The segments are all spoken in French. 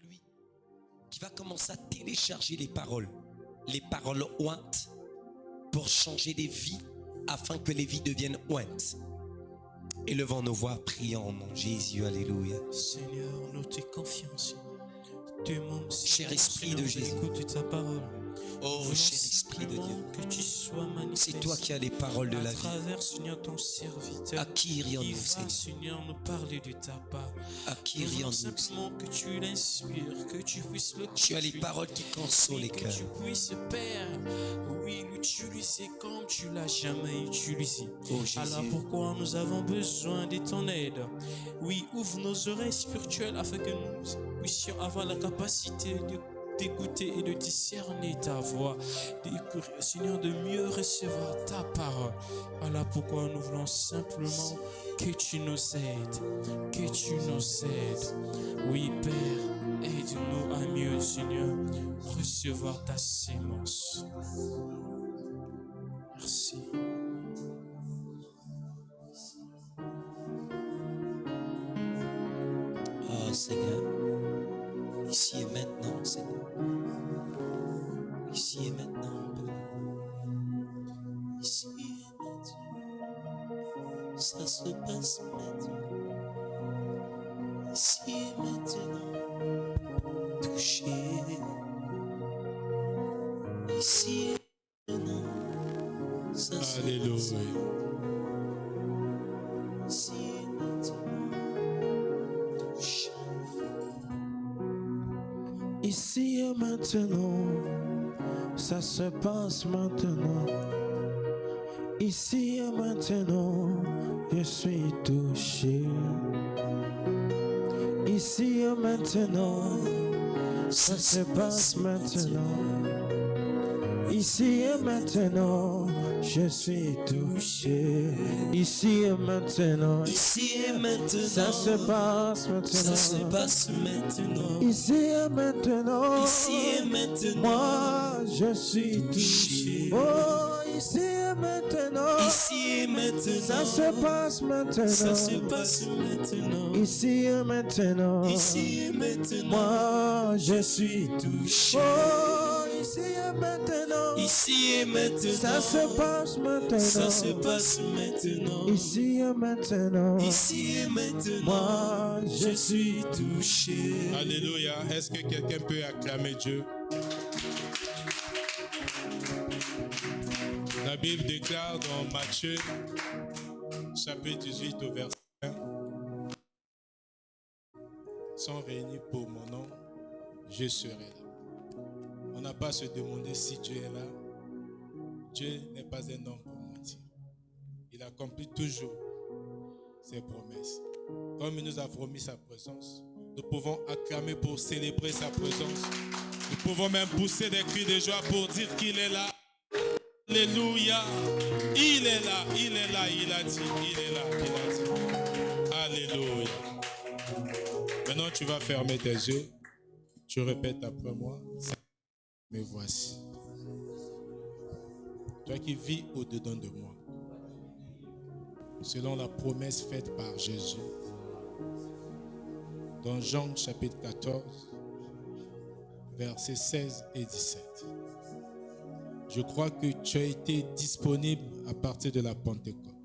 lui, qui va commencer à télécharger les paroles ointes pour changer des vies afin que les vies deviennent ointes. Élevons nos voix, prions en nom Jésus, alléluia. Seigneur, nous te confions. Cher Esprit de Jésus, écoute ta parole. oh cher Esprit de Dieu, que tu sois manifesté. c'est toi qui as les paroles de la vie. À travers, Seigneur, ton serviteur. À qui irions-nous, Seigneur? Seigneur, nous parler de ta part. À qui irions-nous, simplement que tu l'inspires, que tu puisses le Tu as les paroles qui consolent les cœurs. Que tu puisses, Père, oui, l'utiliser comme tu l'as jamais utilisé. Oh Jésus. Alors pourquoi nous avons besoin de ton aide? Oui, ouvre nos oreilles spirituelles afin que nous puissions avoir la capacité d'écouter et de discerner ta voix, Seigneur, de mieux recevoir ta parole. Voilà pourquoi nous voulons simplement que tu nous aides, que tu nous aides. Oui, Père, aide-nous à mieux, Seigneur, recevoir ta sémence. Merci. Oh Seigneur, ici et maintenant, Seigneur. Ici et maintenant, Père. Ici et maintenant. Ça se passe maintenant. Ici et maintenant. Touché. Ici et maintenant. Ça se Alléluia. passe maintenant. Ici et maintenant. Touché. Ici et maintenant, ça se passe maintenant. Ici et maintenant, je suis touché. Ici et maintenant, ça se passe maintenant. Ici et maintenant, je suis touché. Ici et maintenant, Ici et maintenant, ça se passe maintenant. ça se passe maintenant. Ici et maintenant, Ici et maintenant, moi je suis touché. Oh, ici et maintenant, ici et maintenant, ça se passe maintenant. ça se passe maintenant. Ici et maintenant, Ici et maintenant, moi je suis touché. Oh, ici et maintenant, Ici et maintenant, ça se passe maintenant. ça se passe maintenant. Ici et maintenant, Ici et maintenant, moi je suis touché. Alléluia. Est-ce que quelqu'un peut acclamer Dieu? La Bible déclare dans Matthieu, chapitre 18 au verset 1, sont réunis pour mon nom, je serai là. On n'a pas à se demander si Dieu est là. Dieu n'est pas un homme pour mentir. Il accomplit toujours ses promesses. Comme il nous a promis sa présence, nous pouvons acclamer pour célébrer sa présence. Nous pouvons même pousser des cris de joie pour dire qu'il est là. Alléluia. Il est là, il est là, il a dit, il est là, il a dit. Alléluia. Maintenant, tu vas fermer tes yeux. Tu répètes après moi. Me voici. Toi qui vis au-dedans de moi, selon la promesse faite par Jésus, dans Jean chapitre 14, versets 16 et 17. Je crois que tu as été disponible à partir de la Pentecôte.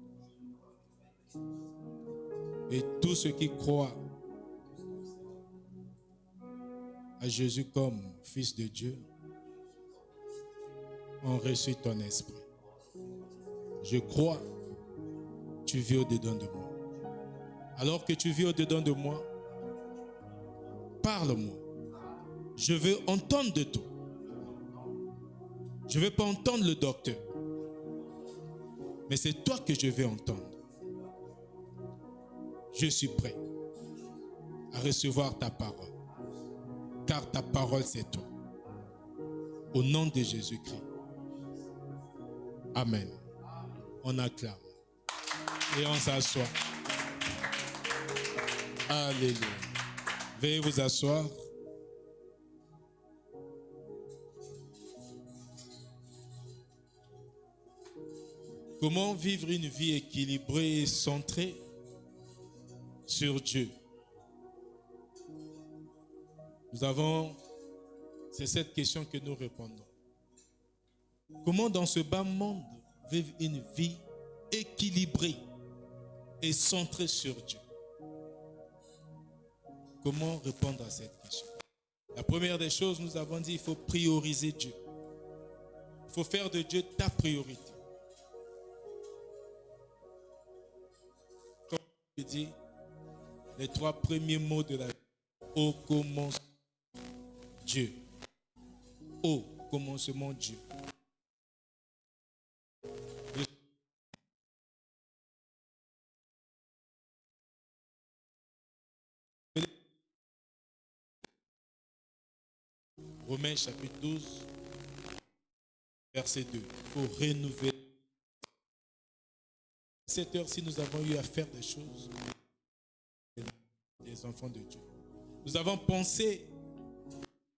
Et tous ceux qui croient à Jésus comme Fils de Dieu ont reçu ton esprit. Je crois que tu vis au-dedans de moi. Alors que tu vis au-dedans de moi, parle-moi. Je veux entendre de toi. Je ne veux pas entendre le docteur. Mais c'est toi que je veux entendre. Je suis prêt à recevoir ta parole. Car ta parole, c'est toi. Au nom de Jésus-Christ. Amen. On acclame. Et on s'assoit. Alléluia. Veuillez vous asseoir. Comment vivre une vie équilibrée et centrée sur Dieu? C'est cette question que nous répondons. Comment dans ce bas monde vivre une vie équilibrée et centrée sur Dieu? Comment répondre à cette question? La première des choses, nous avons dit, il faut prioriser Dieu. Il faut faire de Dieu ta priorité. Comme je dis, les 3 premiers mots de la vie. Au commencement, Dieu. Au commencement, Dieu. Romains chapitre 12, verset 2. Il faut renouveler. Cette heure-ci, nous avons eu à faire des choses des enfants de Dieu. Nous avons pensé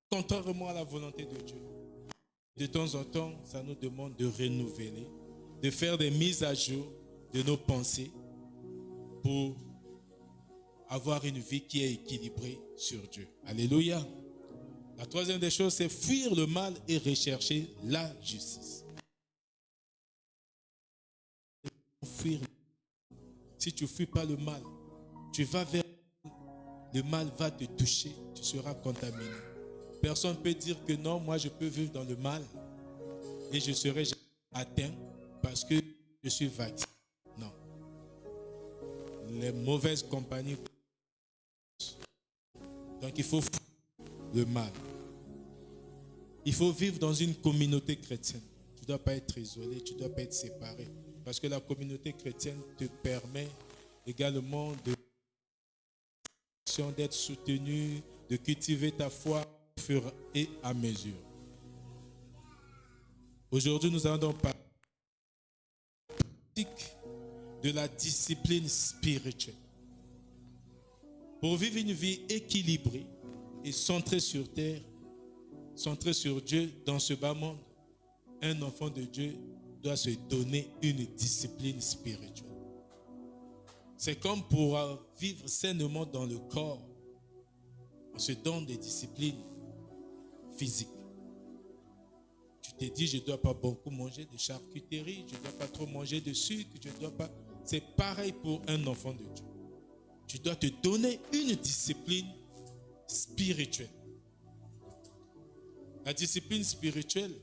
contrairement à la volonté de Dieu. De temps en temps, ça nous demande de renouveler, de faire des mises à jour de nos pensées pour avoir une vie qui est équilibrée sur Dieu. Alléluia. La troisième des choses, c'est fuir le mal et rechercher la justice. Fuir. Si tu ne fuis pas le mal, tu vas vers le mal va te toucher, tu seras contaminé. Personne ne peut dire que non, moi je peux vivre dans le mal et je serai atteint parce que je suis vacciné. Non. Les mauvaises compagnies. Donc il faut fuir le mal. Il faut vivre dans une communauté chrétienne. Tu ne dois pas être isolé, tu ne dois pas être séparé. Parce que la communauté chrétienne te permet également d'être soutenu, de cultiver ta foi au fur et à mesure. Aujourd'hui, nous allons donc parler de la discipline spirituelle. Pour vivre une vie équilibrée et centrée sur terre, centrée sur Dieu dans ce bas monde, un enfant de Dieu doit se donner une discipline spirituelle. C'est comme pour vivre sainement dans le corps. On se donne des disciplines physiques. Tu te dis, je ne dois pas beaucoup manger de charcuterie, je ne dois pas trop manger de sucre, je ne dois pas... C'est pareil pour un enfant de Dieu. Tu dois te donner une discipline spirituelle. La discipline spirituelle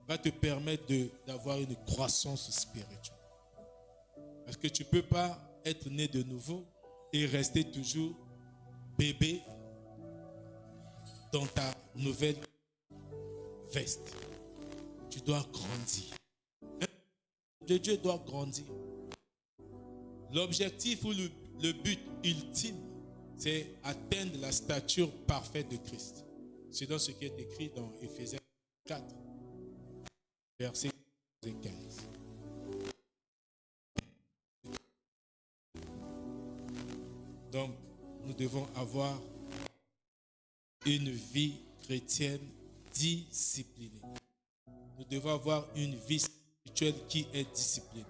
va te permettre d'avoir une croissance spirituelle. Parce que tu ne peux pas être né de nouveau et rester toujours bébé dans ta nouvelle veste. Tu dois grandir. Dieu doit grandir. L'objectif ou le but ultime, c'est atteindre la stature parfaite de Christ. C'est dans ce qui est écrit dans Éphésiens 4, verset 15. Donc, nous devons avoir une vie chrétienne disciplinée. Nous devons avoir une vie spirituelle qui est disciplinée.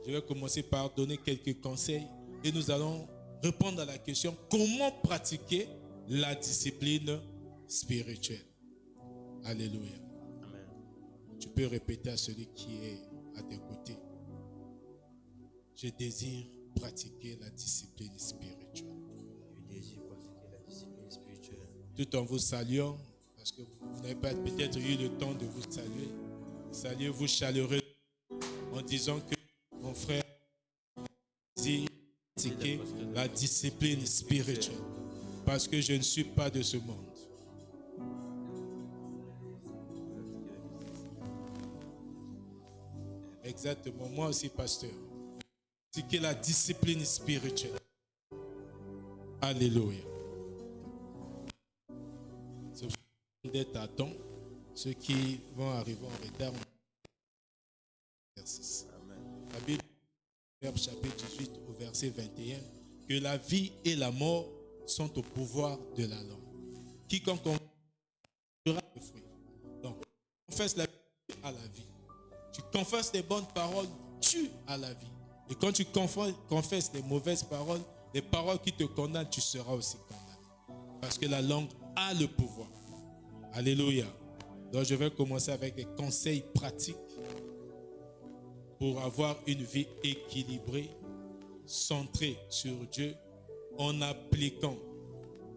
Je vais commencer par donner quelques conseils et nous allons répondre à la question comment pratiquer la discipline spirituelle. Alléluia. Amen. Tu peux répéter à celui qui est à tes côtés. Je désire pratiquer la discipline spirituelle. Je désire pratiquer la discipline spirituelle. Tout en vous saluant, parce que vous n'avez pas peut-être eu le temps de vous saluer. Saluez-vous chaleureux en disant que mon frère désire pratiquer la discipline spirituelle. Parce que je ne suis pas de ce monde. Exactement, moi aussi pasteur. Pratiquer la discipline spirituelle. Alléluia. C'est d'être à temps. Ceux qui vont arriver en retard. La Bible, chapitre 18 au verset 21, que la vie et la mort sont au pouvoir de la langue. Quiconque confessera le fruit. Donc, confesse la vie à la vie. Tu confesses les bonnes paroles, tu as la vie. Et quand tu confesses les mauvaises paroles, les paroles qui te condamnent, tu seras aussi condamné. Parce que la langue a le pouvoir. Alléluia. Donc je vais commencer avec des conseils pratiques pour avoir une vie équilibrée, centrée sur Dieu, en appliquant,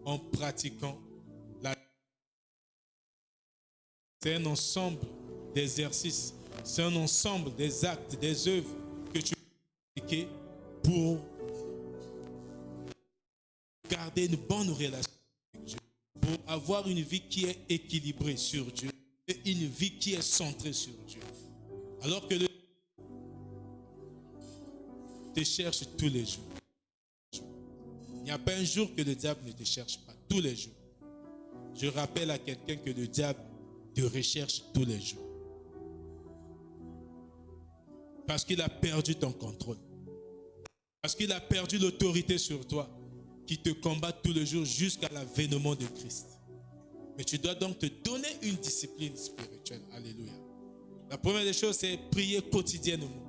en pratiquant la... C'est un ensemble d'exercices, c'est un ensemble des actes, des œuvres que tu peux appliquer pour garder une bonne relation avec Dieu, pour avoir une vie qui est équilibrée sur Dieu et une vie qui est centrée sur Dieu. Alors que le te cherche tous les jours. Il n'y a pas un jour que le diable ne te cherche pas, tous les jours. Je rappelle à quelqu'un que le diable te recherche tous les jours. Parce qu'il a perdu ton contrôle. Parce qu'il a perdu l'autorité sur toi, qui te combat tous les jours jusqu'à l'avènement de Christ. Mais tu dois donc te donner une discipline spirituelle. Alléluia. La première des choses, c'est prier quotidiennement.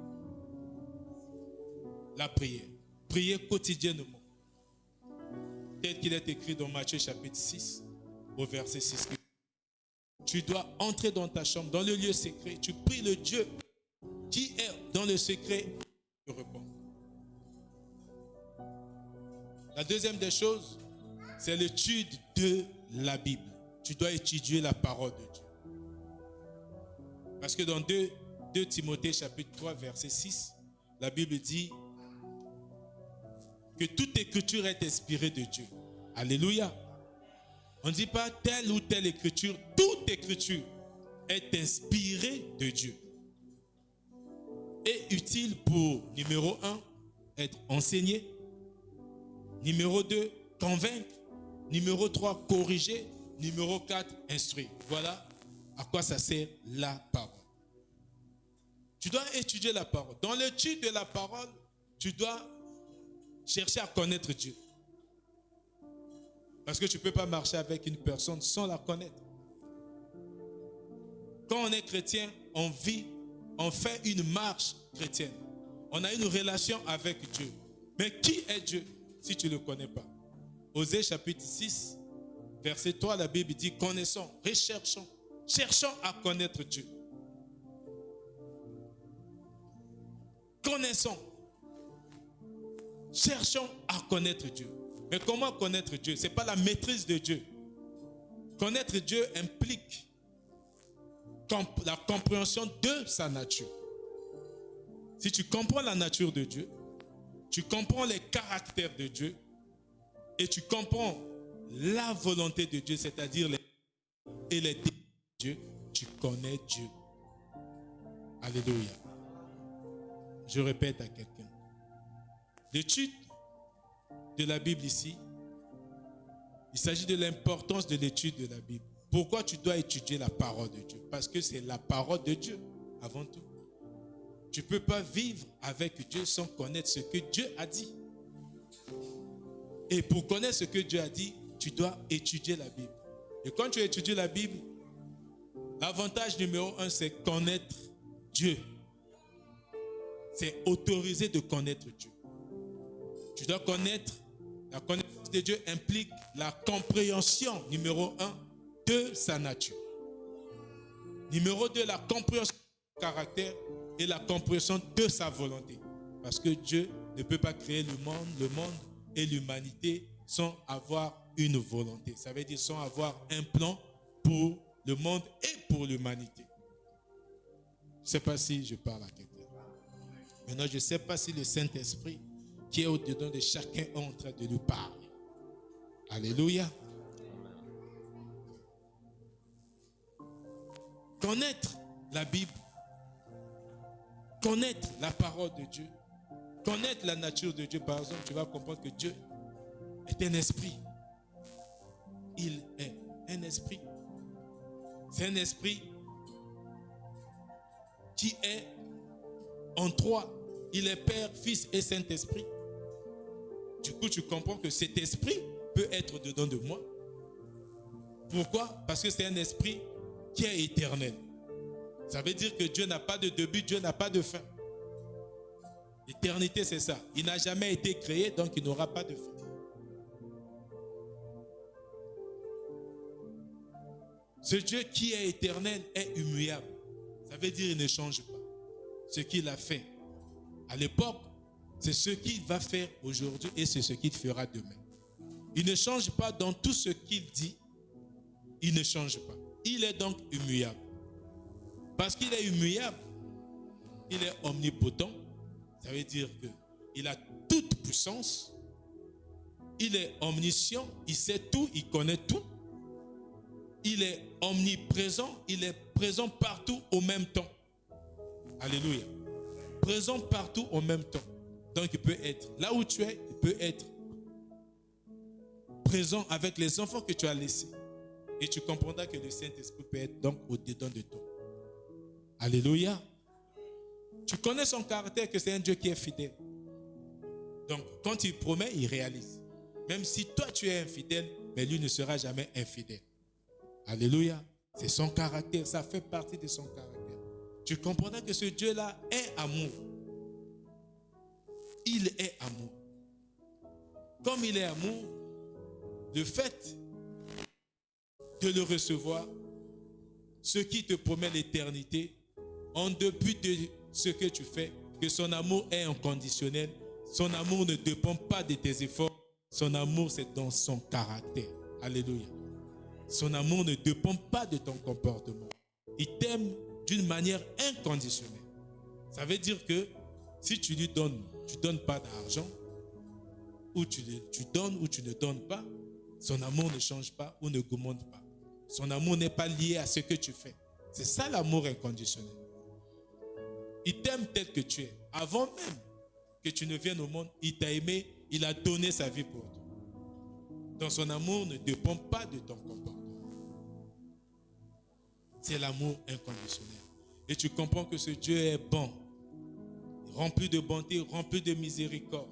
La prière. Prier quotidiennement. Tel qu'il est écrit dans Matthieu chapitre 6, au verset 6. Tu dois entrer dans ta chambre, dans le lieu secret. Tu pries le Dieu qui est dans le secret. Tu réponds. La deuxième des choses, c'est l'étude de la Bible. Tu dois étudier la parole de Dieu. Parce que dans 2 Timothée chapitre 3, verset 6, la Bible dit que toute écriture est inspirée de Dieu. Alléluia. On ne dit pas telle ou telle écriture. Toute écriture est inspirée de Dieu. Et utile pour, numéro 1, être enseigné. Numéro 2, convaincre. Numéro 3, corriger. Numéro 4, instruire. Voilà à quoi ça sert la parole. Tu dois étudier la parole. Dans l'étude de la parole, tu dois chercher à connaître Dieu. Parce que tu ne peux pas marcher avec une personne sans la connaître. Quand on est chrétien, on vit, on fait une marche chrétienne. On a une relation avec Dieu. Mais qui est Dieu si tu ne le connais pas? Osée chapitre 6, verset 3, la Bible dit, connaissons, recherchons, cherchons à connaître Dieu. Connaissons. Cherchons à connaître Dieu. Mais comment connaître Dieu? Ce n'est pas la maîtrise de Dieu. Connaître Dieu implique la compréhension de sa nature. Si tu comprends la nature de Dieu, tu comprends les caractères de Dieu et tu comprends la volonté de Dieu, c'est-à-dire les désirs de Dieu, tu connais Dieu. Alléluia. Je répète à quelqu'un. L'étude de la Bible ici, il s'agit de l'importance de l'étude de la Bible. Pourquoi tu dois étudier la parole de Dieu? Parce que c'est la parole de Dieu avant tout. Tu ne peux pas vivre avec Dieu sans connaître ce que Dieu a dit. Et pour connaître ce que Dieu a dit, tu dois étudier la Bible. Et quand tu étudies la Bible, l'avantage numéro 1, c'est connaître Dieu. C'est autoriser de connaître Dieu. Tu dois connaître, la connaissance de Dieu implique la compréhension, numéro 1, de sa nature. Numéro 2, la compréhension de son caractère et la compréhension de sa volonté. Parce que Dieu ne peut pas créer le monde et l'humanité sans avoir une volonté. Ça veut dire sans avoir un plan pour le monde et pour l'humanité. Je ne sais pas si je parle à quelqu'un. Maintenant, je ne sais pas si le Saint-Esprit qui est au-dedans de chacun est en train de nous parler. Alléluia. Connaître la Bible, connaître la parole de Dieu, connaître la nature de Dieu. Par exemple, tu vas comprendre que Dieu est un esprit. Il est un esprit. C'est un esprit qui est en trois. Il est Père, Fils et Saint-Esprit. Du coup, tu comprends que cet esprit peut être dedans de moi. Pourquoi? Parce que c'est un esprit qui est éternel. Ça veut dire que Dieu n'a pas de début, Dieu n'a pas de fin. L'éternité, c'est ça. Il n'a jamais été créé, donc il n'aura pas de fin. Ce Dieu qui est éternel est immuable. Ça veut dire qu'il ne change pas. Ce qu'il a fait à l'époque, c'est ce qu'il va faire aujourd'hui et c'est ce qu'il fera demain. Il ne change pas dans tout ce qu'il dit. Il ne change pas. Il est donc immuable. Parce qu'il est immuable, il est omnipotent. Ça veut dire qu'il a toute puissance. Il est omniscient. Il sait tout. Il connaît tout. Il est omniprésent. Il est présent partout au même temps. Alléluia. Présent partout au même temps. Donc il peut être là où tu es. Il peut être présent avec les enfants que tu as laissés. Et tu comprendras que le Saint-Esprit peut être donc au-dedans de toi. Alléluia. Tu connais son caractère, que c'est un Dieu qui est fidèle. Donc, quand il promet, il réalise. Même si toi, tu es infidèle, mais lui ne sera jamais infidèle. Alléluia. C'est son caractère, ça fait partie de son caractère. Tu comprendras que ce Dieu-là est amour. Il est amour. Comme il est amour, le fait de le recevoir, ce qui te promet l'éternité, en dépit de ce que tu fais, que son amour est inconditionnel, son amour ne dépend pas de tes efforts, son amour c'est dans son caractère. Alléluia. Son amour ne dépend pas de ton comportement. Il t'aime d'une manière inconditionnelle. Ça veut dire que si tu lui donnes, tu ne donnes pas d'argent, ou tu donnes ou tu ne donnes pas, son amour ne change pas ou ne augmente pas. Son amour n'est pas lié à ce que tu fais. C'est ça l'amour inconditionnel. Il t'aime tel que tu es. Avant même que tu ne viennes au monde, il t'a aimé, il a donné sa vie pour toi. Donc son amour ne dépend pas de ton comportement. C'est l'amour inconditionnel. Et tu comprends que ce Dieu est bon, rempli de bonté, rempli de miséricorde.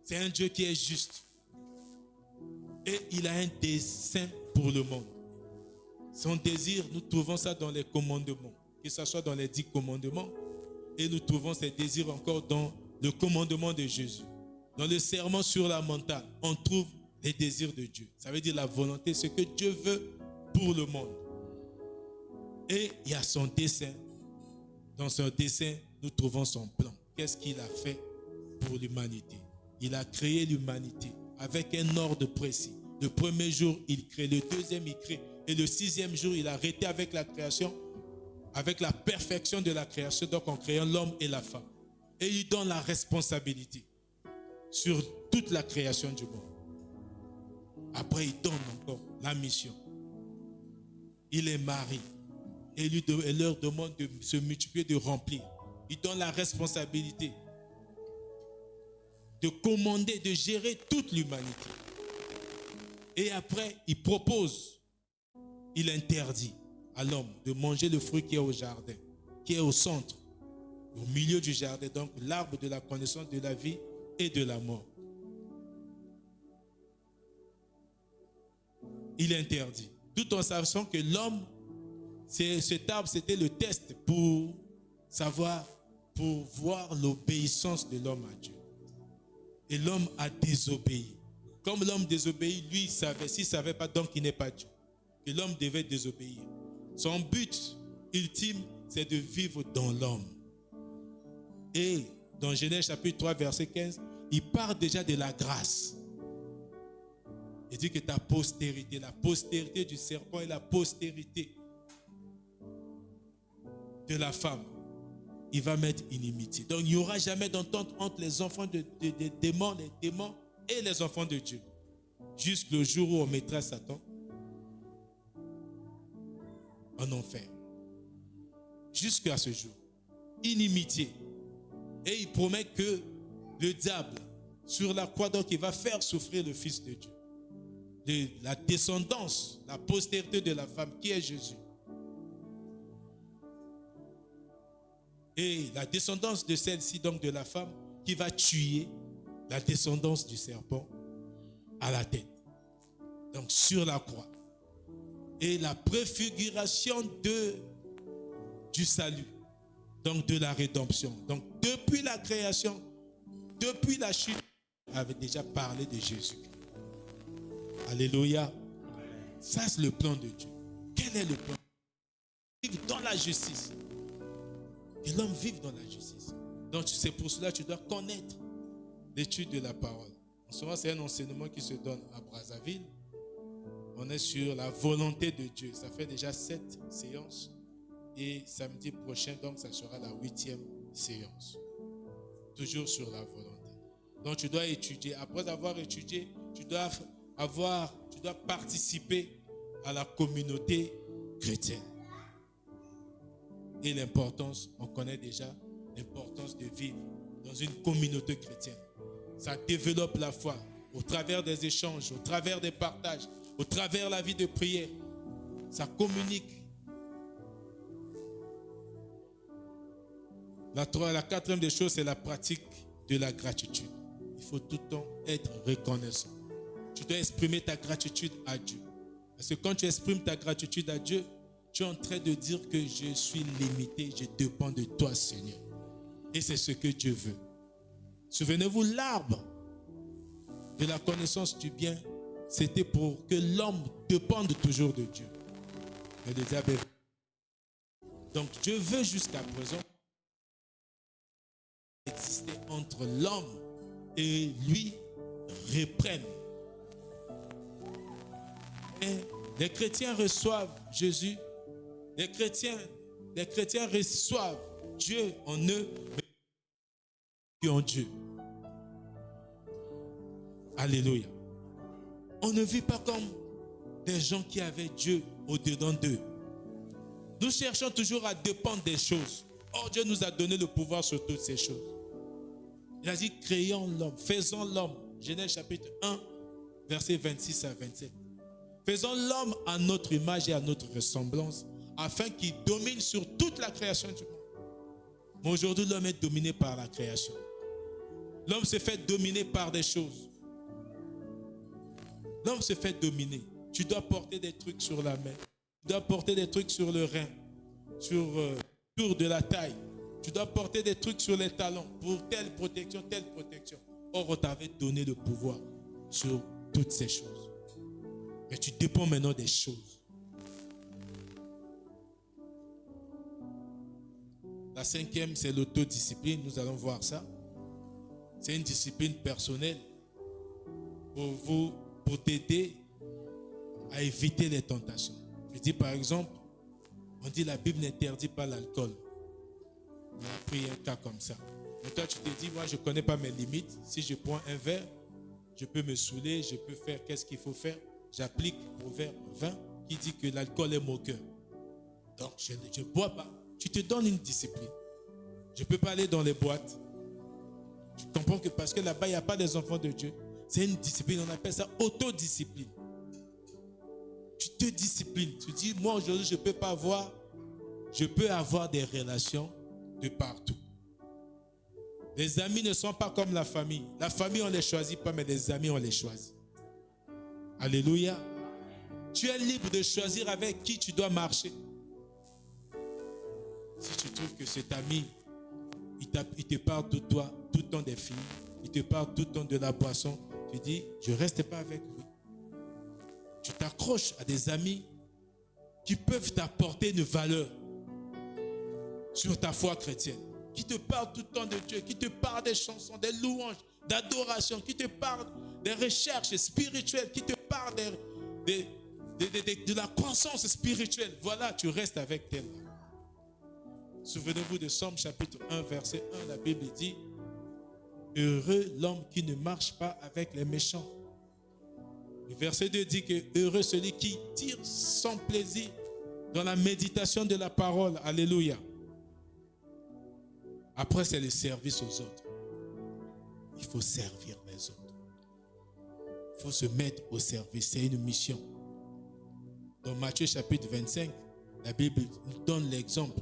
C'est un Dieu qui est juste. Et il a un dessein pour le monde. Son désir, nous trouvons ça dans les commandements, que ce soit dans les 10 commandements, et nous trouvons ces désirs encore dans le commandement de Jésus. Dans le sermon sur la montagne, on trouve les désirs de Dieu. Ça veut dire la volonté, ce que Dieu veut pour le monde. Et il y a son dessein. Dans son dessein, nous trouvons son plan. Qu'est-ce qu'il a fait pour l'humanité? Il a créé l'humanité avec un ordre précis. Le premier jour, il crée. Le deuxième, il crée. Et le 6e jour, il a arrêté avec la création, avec la perfection de la création, donc en créant l'homme et la femme. Et il donne la responsabilité sur toute la création du monde. Après, il donne encore la mission. Il est mari. Et il leur demande de se multiplier, de remplir. Il donne la responsabilité de commander, de gérer toute l'humanité. Et après, il propose, il interdit à l'homme de manger le fruit qui est au jardin, qui est au centre, au milieu du jardin, donc l'arbre de la connaissance de la vie et de la mort. Il interdit, tout en sachant que l'homme, cet arbre, c'était le test pour savoir, pour voir l'obéissance de l'homme à Dieu. Et l'homme a désobéi. Comme l'homme désobéit, lui, il savait. S'il ne savait pas, donc il n'est pas Dieu. Et l'homme devait désobéir. Son but ultime, c'est de vivre dans l'homme. Et dans Genèse chapitre 3, verset 15, il parle déjà de la grâce. Il dit que ta postérité, la postérité du serpent et la postérité de la femme, il va mettre inimitié. Donc il n'y aura jamais d'entente entre les enfants des démons et les enfants de Dieu. Jusqu'au jour où on mettra Satan en enfer. Jusqu'à ce jour. Inimitié. Et il promet que le diable, sur la croix, donc il va faire souffrir le Fils de Dieu. La descendance, la postérité de la femme, qui est Jésus. Et la descendance de celle-ci, donc de la femme, qui va tuer la descendance du serpent à la tête. Donc sur la croix. Et la préfiguration du salut. Donc de la rédemption. Donc depuis la création, depuis la chute, on avait déjà parlé de Jésus. Alléluia. Ça c'est le plan de Dieu. Quel est le plan? Vivre dans la justice. Que l'homme vive dans la justice. Donc c'est pour cela que tu dois connaître l'étude de la parole. En ce moment, c'est un enseignement qui se donne à Brazzaville. On est sur la volonté de Dieu. Ça fait déjà 7 séances. Et samedi prochain, donc, ça sera la 8e séance. Toujours sur la volonté. Donc, tu dois étudier. Après avoir étudié, tu dois participer à la communauté chrétienne. Et l'importance, on connaît déjà l'importance de vivre dans une communauté chrétienne. Ça développe la foi au travers des échanges, au travers des partages, au travers de la vie de prière. Ça communique. La 4e des choses, c'est la pratique de la gratitude. Il faut tout le temps être reconnaissant. Tu dois exprimer ta gratitude à Dieu. Parce que quand tu exprimes ta gratitude à Dieu, tu es en train de dire que je suis limité, je dépends de toi, Seigneur. Et c'est ce que Dieu veut. Souvenez-vous, l'arbre de la connaissance du bien, c'était pour que l'homme dépende toujours de Dieu. Mais le diable est... Donc Dieu veut jusqu'à présent exister entre l'homme et lui reprenne. Et les chrétiens reçoivent Jésus. Les chrétiens reçoivent Dieu en eux, mais en Dieu. Alléluia. On ne vit pas comme des gens qui avaient Dieu au-dedans d'eux. Nous cherchons toujours à dépendre des choses. Or, Dieu nous a donné le pouvoir sur toutes ces choses. Il a dit, créons l'homme, faisons l'homme. Genèse chapitre 1, versets 26 à 27. Faisons l'homme à notre image et à notre ressemblance, afin qu'il domine sur toute la création du monde. Mais aujourd'hui, l'homme est dominé par la création. L'homme se fait dominer par des choses. L'homme se fait dominer. Tu dois porter des trucs sur la main. Tu dois porter des trucs sur le rein, sur de la taille. Tu dois porter des trucs sur les talons pour telle protection, telle protection. Or, on t'avait donné le pouvoir sur toutes ces choses. Mais tu dépends maintenant des choses. La 5e, c'est l'autodiscipline. Nous allons voir ça. C'est une discipline personnelle pour t'aider à éviter les tentations. Je dis par exemple, on dit la Bible n'interdit pas l'alcool. On a pris un cas comme ça. Mais toi, tu te dis, moi, je ne connais pas mes limites. Si je prends un verre, je peux me saouler, je peux faire qu'est-ce qu'il faut faire. J'applique Proverbe 20 qui dit que l'alcool est moqueur. Donc, je ne bois pas. Tu te donnes une discipline. Je ne peux pas aller dans les boîtes. Tu comprends que parce que là-bas, il n'y a pas des enfants de Dieu. C'est une discipline, on appelle ça autodiscipline. Tu te disciplines. Tu dis, moi aujourd'hui, je peux avoir des relations de partout. Les amis ne sont pas comme la famille. La famille, on ne les choisit pas, mais les amis, on les choisit. Alléluia. Tu es libre de choisir avec qui tu dois marcher. Si tu trouves que cet ami, il te parle de toi, tout le temps des filles, il te parle tout le temps de la boisson, tu dis, je ne reste pas avec lui. Tu t'accroches à des amis qui peuvent t'apporter une valeur sur ta foi chrétienne, qui te parlent tout le temps de Dieu, qui te parlent des chansons, des louanges, d'adoration, qui te parlent des recherches spirituelles, qui te parlent de la croissance spirituelle. Voilà, tu restes avec tel. Souvenez-vous de Somme chapitre 1, verset 1, la Bible dit, heureux l'homme qui ne marche pas avec les méchants. Le verset 2 dit que heureux celui qui tire son plaisir dans la méditation de la parole. Alléluia. Après, c'est le service aux autres. Il faut servir les autres. Il faut se mettre au service. C'est une mission. Dans Matthieu chapitre 25, la Bible nous donne l'exemple.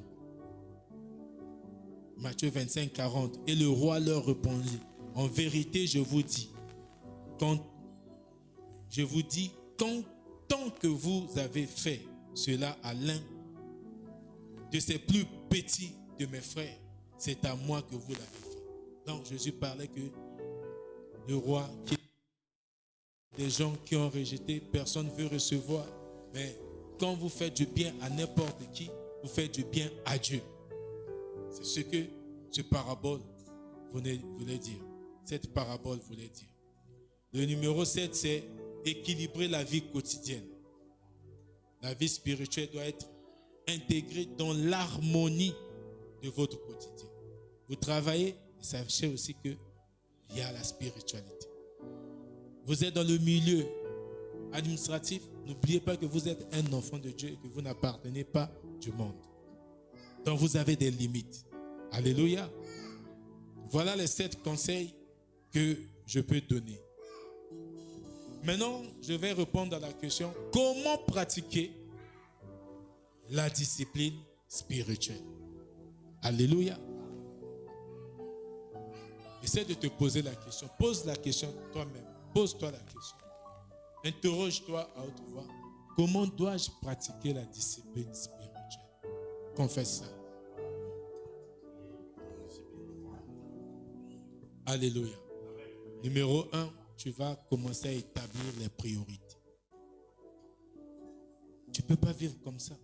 Matthieu 25, 40. Et le roi leur répondit, en vérité, je vous dis, tant que vous avez fait cela à l'un de ces plus petits de mes frères, c'est à moi que vous l'avez fait. Donc Jésus parlait que le roi, des gens qui ont rejeté, personne ne veut recevoir. Mais quand vous faites du bien à n'importe qui, vous faites du bien à Dieu. C'est ce que ce parabole voulait dire. Cette parabole voulait dire. Le numéro 7, c'est équilibrer la vie quotidienne. La vie spirituelle doit être intégrée dans l'harmonie de votre quotidien. Vous travaillez, et sachez aussi qu'il y a la spiritualité. Vous êtes dans le milieu administratif, n'oubliez pas que vous êtes un enfant de Dieu et que vous n'appartenez pas du monde. Donc vous avez des limites. Alléluia. Voilà les 7 conseils que je peux donner. Maintenant, je vais répondre à la question, comment pratiquer la discipline spirituelle? Alléluia. Essaie de te poser la question. Pose la question toi-même. Pose-toi la question. Interroge-toi à haute voix. Comment dois-je pratiquer la discipline spirituelle? Confesse ça. Alléluia. Numéro 1, tu vas commencer à établir les priorités. Tu ne peux pas vivre comme ça.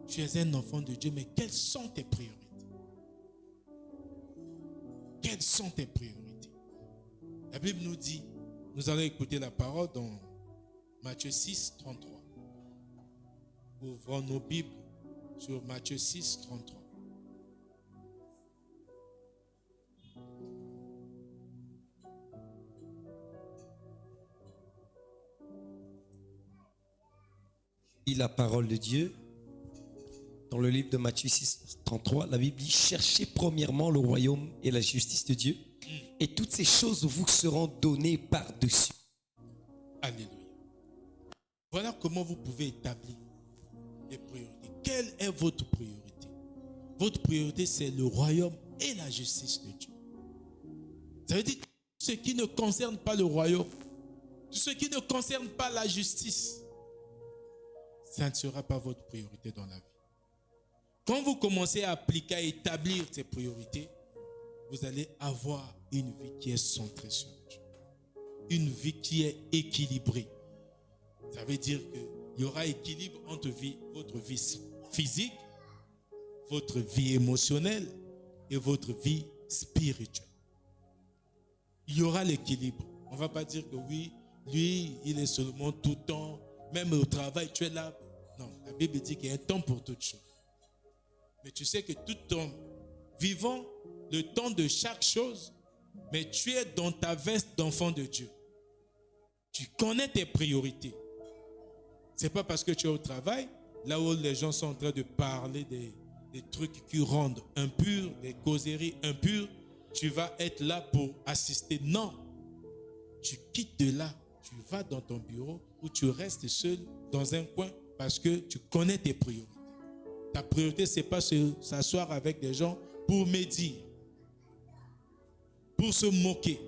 Tu es un enfant de Dieu, mais quelles sont tes priorités? Quelles sont tes priorités? La Bible nous dit, nous allons écouter la parole dans Matthieu 6, 33. Ouvrons nos Bibles sur Matthieu 6, 33. Lis la parole de Dieu dans le livre de Matthieu 6, 33. La Bible dit: cherchez premièrement le royaume et la justice de Dieu, et toutes ces choses vous seront données par-dessus. Alléluia. Voilà comment vous pouvez établir les priorités. Quelle est votre priorité? Votre priorité, c'est le royaume et la justice de Dieu. Ça veut dire que ce qui ne concerne pas le royaume, ce qui ne concerne pas la justice, ça ne sera pas votre priorité dans la vie. Quand vous commencez à appliquer, à établir ces priorités, vous allez avoir une vie qui est centrée sur Dieu. Une vie qui est équilibrée. Ça veut dire qu'il y aura équilibre entre votre vie physique, votre vie émotionnelle et votre vie spirituelle. Il y aura l'équilibre. On ne va pas dire que oui, lui, il est seulement tout le temps, même au travail, tu es là. Non, la Bible dit qu'il y a un temps pour toutes choses. Mais tu sais que tout en vivant le temps de chaque chose, mais tu es dans ta veste d'enfant de Dieu. Tu connais tes priorités. Ce n'est pas parce que tu es au travail, là où les gens sont en train de parler des trucs qui rendent impurs, des causeries impures, tu vas être là pour assister. Non. Tu quittes de là, tu vas dans ton bureau ou tu restes seul dans un coin parce que tu connais tes priorités. Ta priorité, ce n'est pas s'asseoir avec des gens pour médire, pour se moquer,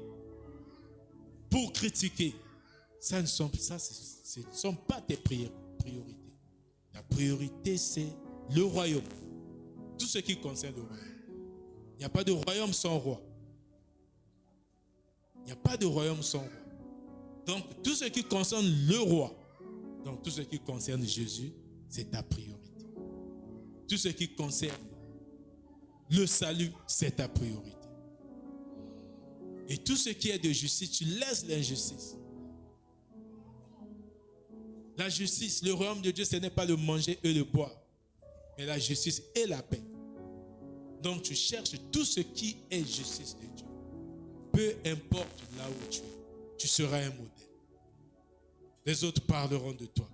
pour critiquer. Ce ne sont pas tes priorités. Ta priorité, c'est le royaume. Tout ce qui concerne le royaume. Il n'y a pas de royaume sans roi. Il n'y a pas de royaume sans roi. Donc, tout ce qui concerne le roi, donc tout ce qui concerne Jésus, c'est ta priorité. Tout ce qui concerne le salut, c'est ta priorité. Et tout ce qui est de justice, tu laisses l'injustice. La justice, le royaume de Dieu, ce n'est pas le manger et le boire, mais la justice et la paix. Donc tu cherches tout ce qui est justice de Dieu. Peu importe là où tu es, tu seras un modèle. Les autres parleront de toi.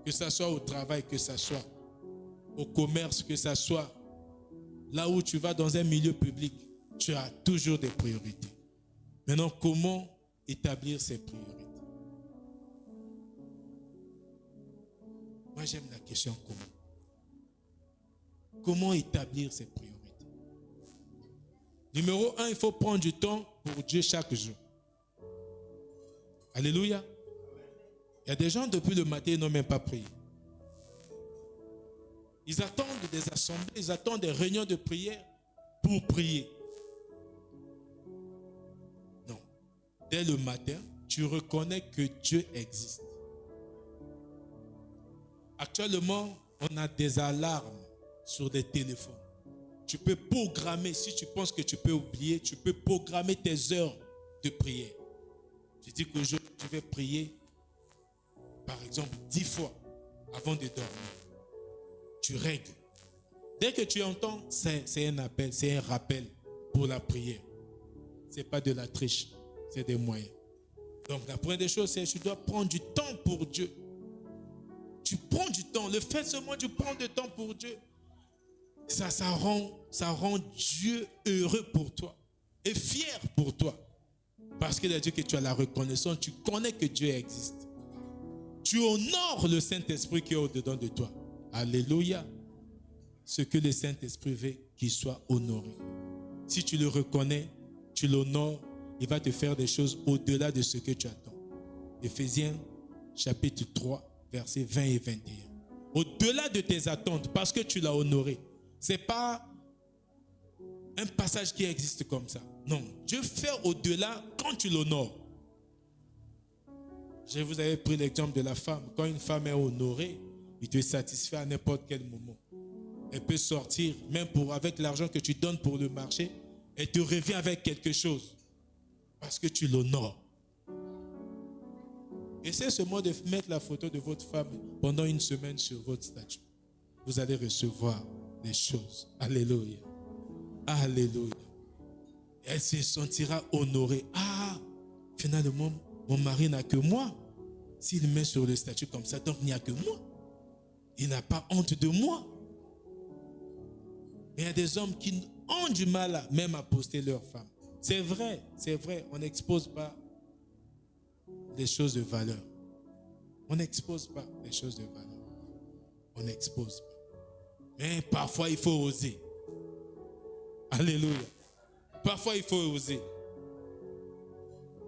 Que ce soit au travail, que ce soit au commerce, que ce soit là où tu vas dans un milieu public, tu as toujours des priorités. Maintenant, comment établir ces priorités? Moi, j'aime la question comment. Comment établir ces priorités? Numéro 1, il faut prendre du temps pour Dieu chaque jour. Alléluia. Il y a des gens, depuis le matin, ils n'ont même pas prié. Ils attendent des assemblées, ils attendent des réunions de prière pour prier. Non. Dès le matin, tu reconnais que Dieu existe. Actuellement, on a des alarmes sur des téléphones. Tu peux programmer, si tu penses que tu peux oublier, tu peux programmer tes heures de prière. Tu dis que je vais prier, par exemple, 10 fois avant de dormir. Tu règles. Dès que tu entends, c'est un appel, c'est un rappel pour la prière. Ce n'est pas de la triche, c'est des moyens. Donc la première des choses, c'est que tu dois prendre du temps pour Dieu. Tu prends du temps. Le fait seulement tu prends du temps pour Dieu, ça rend Dieu heureux pour toi et fier pour toi. Parce qu'il a dit que tu as la reconnaissance, tu connais que Dieu existe. Tu honores le Saint-Esprit qui est au-dedans de toi. Alléluia. Ce que le Saint-Esprit veut, qu'il soit honoré. Si tu le reconnais, tu l'honores, il va te faire des choses au-delà de ce que tu attends. Éphésiens chapitre 3, versets 20 et 21. Au-delà de tes attentes, parce que tu l'as honoré. Ce n'est pas un passage qui existe comme ça. Non, Dieu fait au-delà quand tu l'honores. Je vous avais pris l'exemple de la femme. Quand une femme est honorée, il te satisfait à n'importe quel moment. Elle peut sortir, même avec l'argent que tu donnes pour le marché, elle te revient avec quelque chose. Parce que tu l'honores. Essayez seulement de mettre la photo de votre femme pendant une semaine sur votre statut. Vous allez recevoir des choses. Alléluia. Alléluia. Elle se sentira honorée. Ah, finalement, mon mari n'a que moi. S'il met sur le statut comme ça, donc il n'y a que moi. Il n'a pas honte de moi. Mais il y a des hommes qui ont du mal même à poster leur femme. C'est vrai, on n'expose pas des choses de valeur. On n'expose pas des choses de valeur. On n'expose pas. Mais parfois, il faut oser. Alléluia. Parfois, il faut oser.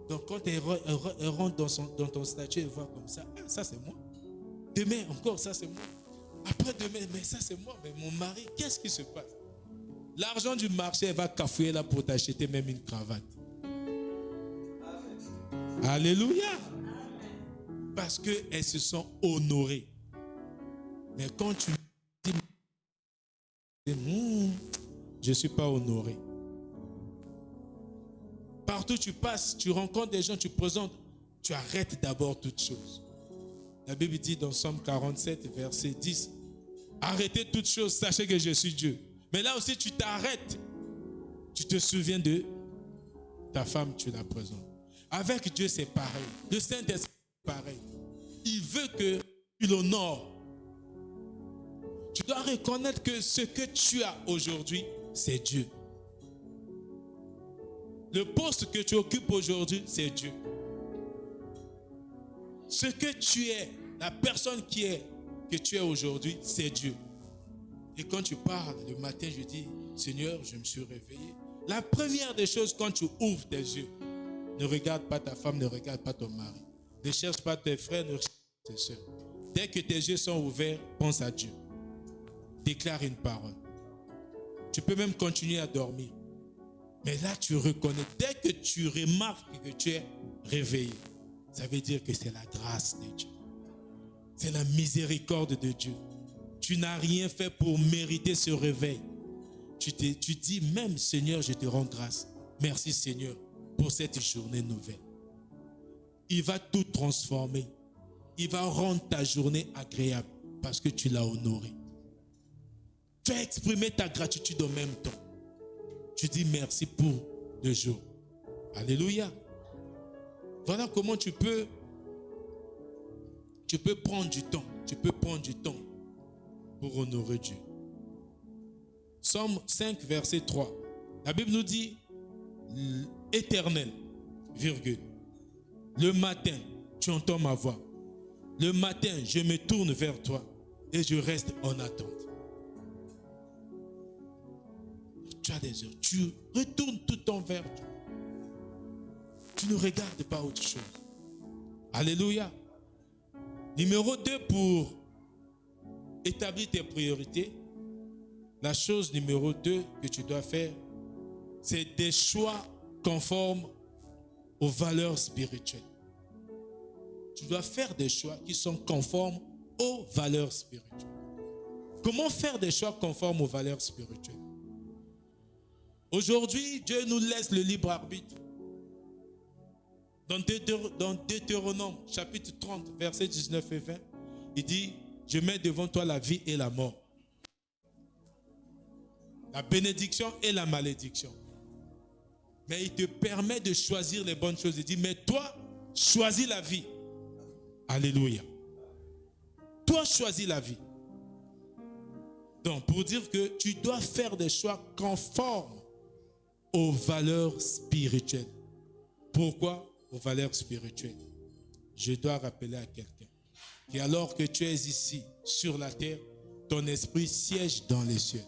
Donc, quand elle rentre dans ton statut, elle voit comme ça. Ah, ça, c'est moi. Demain, encore, ça, c'est moi. Après demain, mais ça, c'est moi. Mais mon mari, qu'est-ce qui se passe? L'argent du marché, elle va cafouiller là pour t'acheter même une cravate. Amen. Alléluia. Amen. Parce qu'elles se sont honorées. Mais quand tu dis, je ne suis pas honoré. Partout où tu passes, tu rencontres des gens, tu présentes, tu arrêtes d'abord toutes choses. La Bible dit dans Somme 47, verset 10, arrêtez toutes choses, sachez que je suis Dieu. Mais là aussi, tu t'arrêtes. Tu te souviens de ta femme, tu la présentes. Avec Dieu, c'est pareil. Le Saint-Esprit, c'est pareil. Il veut que tu l'honores. Tu dois reconnaître que ce que tu as aujourd'hui, c'est Dieu. Le poste que tu occupes aujourd'hui, c'est Dieu. Ce que tu es, la personne que tu es aujourd'hui, c'est Dieu. Et quand tu parles le matin, je dis, Seigneur, je me suis réveillé. La première des choses, quand tu ouvres tes yeux, ne regarde pas ta femme, ne regarde pas ton mari. Ne cherche pas tes frères, ne cherche pas tes soeurs. Dès que tes yeux sont ouverts, pense à Dieu. Déclare une parole. Tu peux même continuer à dormir. Mais là, tu reconnais. Dès que tu remarques que tu es réveillé, ça veut dire que c'est la grâce de Dieu. C'est la miséricorde de Dieu. Tu n'as rien fait pour mériter ce réveil. Tu dis même, Seigneur, je te rends grâce. Merci, Seigneur, pour cette journée nouvelle. Il va tout transformer. Il va rendre ta journée agréable parce que tu l'as honoré. Tu as exprimé ta gratitude en même temps. Tu dis merci pour le jour. Alléluia. Voilà comment tu peux prendre du temps. Tu peux prendre du temps pour honorer Dieu. Somme 5, verset 3. La Bible nous dit, Éternel, virgule, le matin, tu entends ma voix. Le matin, je me tourne vers toi et je reste en attente. Tu as des heures, tu retournes tout ton vers Dieu. Tu ne regardes pas autre chose. Alléluia. Numéro 2, pour établir tes priorités, la chose numéro 2 que tu dois faire, c'est des choix conformes aux valeurs spirituelles. Tu dois faire des choix qui sont conformes aux valeurs spirituelles. Comment faire des choix conformes aux valeurs spirituelles? Aujourd'hui, Dieu nous laisse le libre arbitre. Dans Deutéronome, chapitre 30, versets 19 et 20, il dit, je mets devant toi la vie et la mort, la bénédiction et la malédiction. Mais il te permet de choisir les bonnes choses. Il dit, mais toi, choisis la vie. Alléluia. Toi, choisis la vie. Donc, pour dire que tu dois faire des choix conformes aux valeurs spirituelles. Pourquoi aux valeurs spirituelles? Je dois rappeler à quelqu'un que alors que tu es ici, sur la terre, ton esprit siège dans les cieux.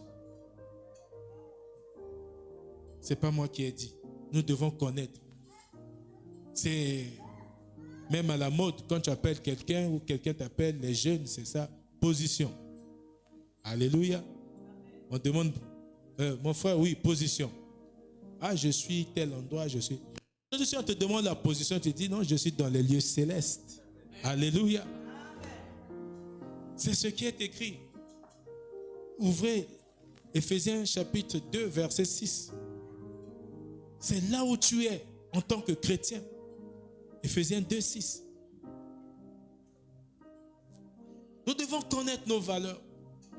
Ce n'est pas moi qui ai dit. Nous devons connaître. C'est même à la mode, quand tu appelles quelqu'un ou quelqu'un t'appelle, les jeunes, c'est ça, position. Alléluia. On demande, mon frère, oui, position. Ah, je suis tel endroit, je suis. Si on te demande la position, tu dis non, je suis dans les lieux célestes. Alléluia. C'est ce qui est écrit. Ouvrez Éphésiens chapitre 2, verset 6. C'est là où tu es en tant que chrétien. Éphésiens 2, 6. Nous devons connaître nos valeurs.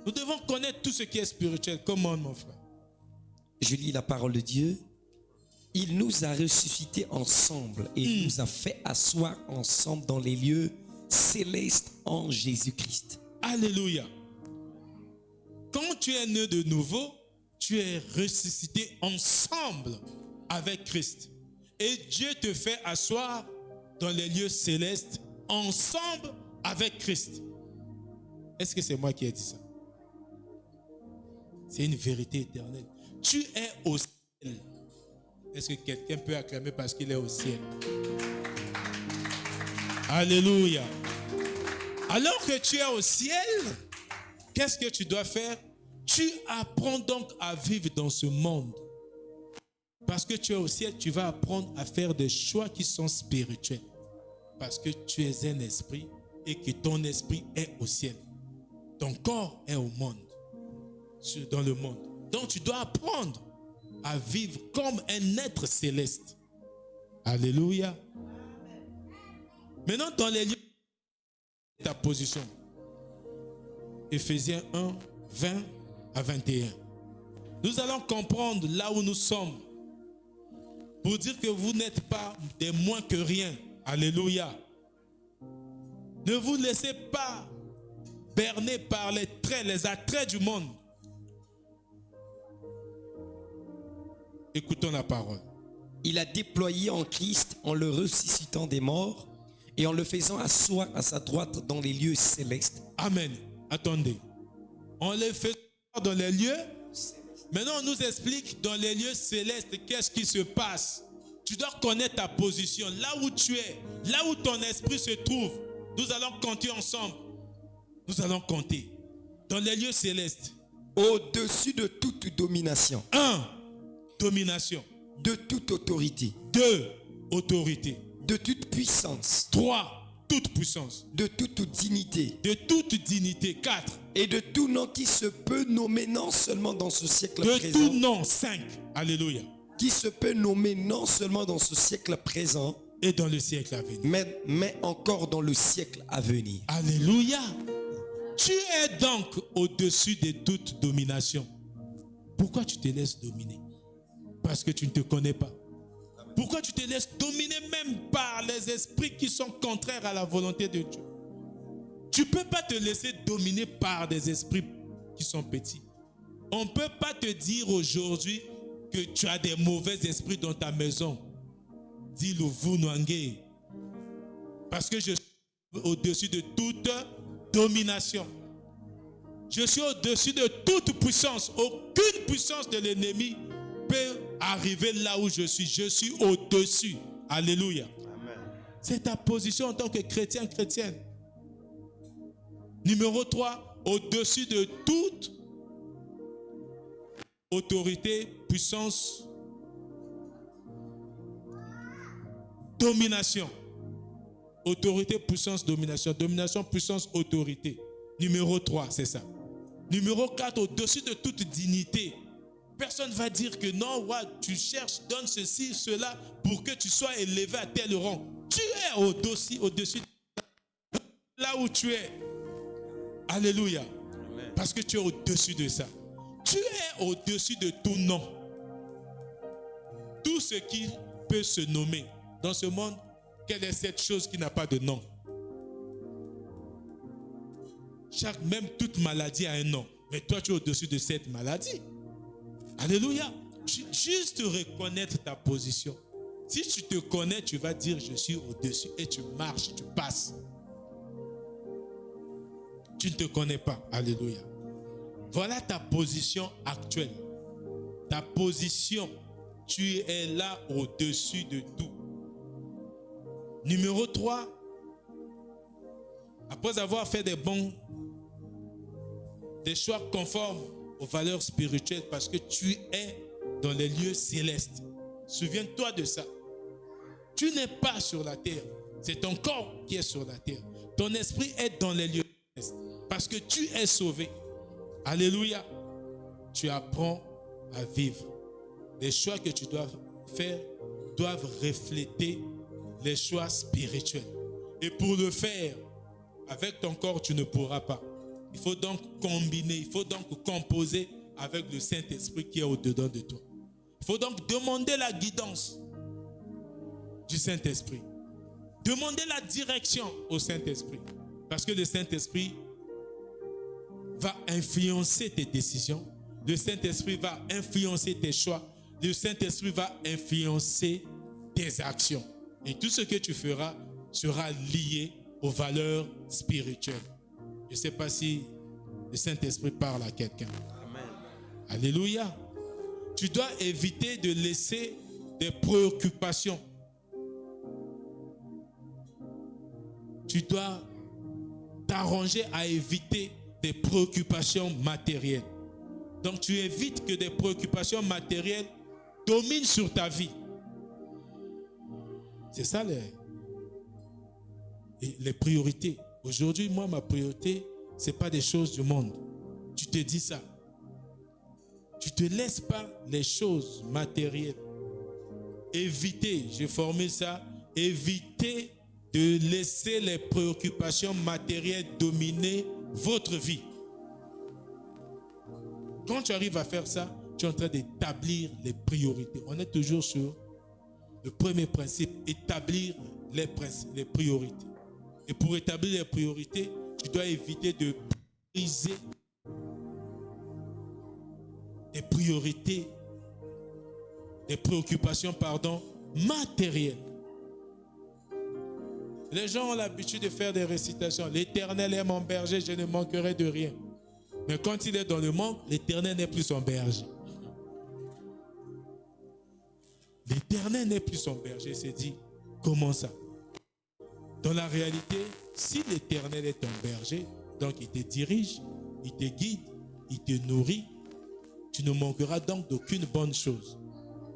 Nous devons connaître tout ce qui est spirituel. Comment, mon frère? Je lis la parole de Dieu. Il nous a ressuscités ensemble et il nous a fait asseoir ensemble dans les lieux célestes en Jésus-Christ. Alléluia. Quand tu es né de nouveau, tu es ressuscité ensemble avec Christ. Et Dieu te fait asseoir dans les lieux célestes ensemble avec Christ. Est-ce que c'est moi qui ai dit ça? C'est une vérité éternelle. Tu es au ciel. Est-ce que quelqu'un peut acclamer parce qu'il est au ciel? Alléluia. Alors que tu es au ciel, qu'est-ce que tu dois faire? Tu apprends donc à vivre dans ce monde. Parce que tu es au ciel, tu vas apprendre à faire des choix qui sont spirituels. Parce que tu es un esprit et que ton esprit est au ciel. Ton corps est au monde, dans le monde. Donc tu dois apprendre à vivre comme un être céleste. Alléluia. Maintenant, dans les lieux, ta position. Éphésiens 1, 20 à 21. Nous allons comprendre là où nous sommes. Pour dire que vous n'êtes pas des moins que rien. Alléluia. Ne vous laissez pas berner par les attraits du monde. Écoutons la parole. Il a déployé en Christ en le ressuscitant des morts et en le faisant asseoir à sa droite dans les lieux célestes. Amen. Attendez. On les fait dans les lieux. Maintenant, on nous explique dans les lieux célestes qu'est-ce qui se passe. Tu dois connaître ta position, là où tu es, là où ton esprit se trouve. Nous allons compter ensemble. Nous allons compter. Dans les lieux célestes. Au-dessus de toute domination. 1. Domination. De toute autorité. 2. Autorité. De toute puissance. 3. Toute puissance. De toute dignité. De toute dignité. 4. Et de tout nom qui se peut nommer non seulement dans ce siècle de présent. De tout nom. 5. Alléluia. Qui se peut nommer non seulement dans ce siècle présent. Et dans le siècle à venir. Mais encore dans le siècle à venir. Alléluia. Tu es donc au-dessus de toute domination. Pourquoi tu te laisses dominer? Parce que tu ne te connais pas. Pourquoi tu te laisses dominer même par les esprits qui sont contraires à la volonté de Dieu? Tu ne peux pas te laisser dominer par des esprits qui sont petits. On ne peut pas te dire aujourd'hui que tu as des mauvais esprits dans ta maison. Dis-le vous, Nwangé. Parce que je suis au-dessus de toute domination. Je suis au-dessus de toute puissance. Aucune puissance de l'ennemi peut arriver là où je suis. Je suis au-dessus. Alléluia. Amen. C'est ta position en tant que chrétien, chrétienne. Numéro 3, au-dessus de toute autorité, puissance, domination. Autorité, puissance, domination. Domination, puissance, autorité. Numéro 3, c'est ça. Numéro 4, au-dessus de toute dignité. Personne ne va dire que non, ouais, tu cherches, donne ceci, cela, pour que tu sois élevé à tel rang. Tu es au-dessus de là où tu es. Alléluia. Amen. Parce que tu es au-dessus de ça. Tu es au-dessus de tout nom. Tout ce qui peut se nommer dans ce monde, quelle est cette chose qui n'a pas de nom? Même toute maladie a un nom. Mais toi, tu es au-dessus de cette maladie. Alléluia. Juste reconnaître ta position. Si tu te connais, tu vas dire je suis au-dessus et tu marches, tu passes. Tu ne te connais pas. Alléluia. Voilà ta position actuelle. Ta position. Tu es là au-dessus de tout. Numéro 3. Après avoir fait des choix conformes aux valeurs spirituelles parce que tu es dans les lieux célestes. Souviens-toi de ça. Tu n'es pas sur la terre. C'est ton corps qui est sur la terre. Ton esprit est dans les lieux célestes parce que tu es sauvé. Alléluia. Tu apprends à vivre. Les choix que tu dois faire doivent refléter les choix spirituels. Et pour le faire, avec ton corps, tu ne pourras pas. Il faut donc combiner, il faut donc composer avec le Saint-Esprit qui est au-dedans de toi. Il faut donc demander la guidance du Saint-Esprit. Demander la direction au Saint-Esprit. Parce que le Saint-Esprit va influencer tes décisions. Le Saint-Esprit va influencer tes choix. Le Saint-Esprit va influencer tes actions. Et tout ce que tu feras sera lié aux valeurs spirituelles. Je ne sais pas si le Saint-Esprit parle à quelqu'un. Amen. Alléluia. Tu dois éviter de laisser des préoccupations. Tu dois t'arranger à éviter des préoccupations matérielles. Donc tu évites que des préoccupations matérielles dominent sur ta vie. C'est ça les priorités. Aujourd'hui, moi, ma priorité, ce n'est pas des choses du monde. Tu te dis ça. Tu ne te laisses pas les choses matérielles. Évitez, j'ai formé ça, évitez de laisser les préoccupations matérielles dominer votre vie. Quand tu arrives à faire ça, tu es en train d'établir les priorités. On est toujours sur le premier principe, établir les priorités. Et pour établir les priorités, tu dois éviter de briser des priorités, des préoccupations, matérielles. Les gens ont l'habitude de faire des récitations. L'Éternel est mon berger, je ne manquerai de rien. Mais quand il est dans le manque, l'Éternel n'est plus son berger. L'Éternel n'est plus son berger. Il s'est dit, comment ça? Dans la réalité, si l'Éternel est ton berger, donc il te dirige, il te guide, il te nourrit, tu ne manqueras donc d'aucune bonne chose.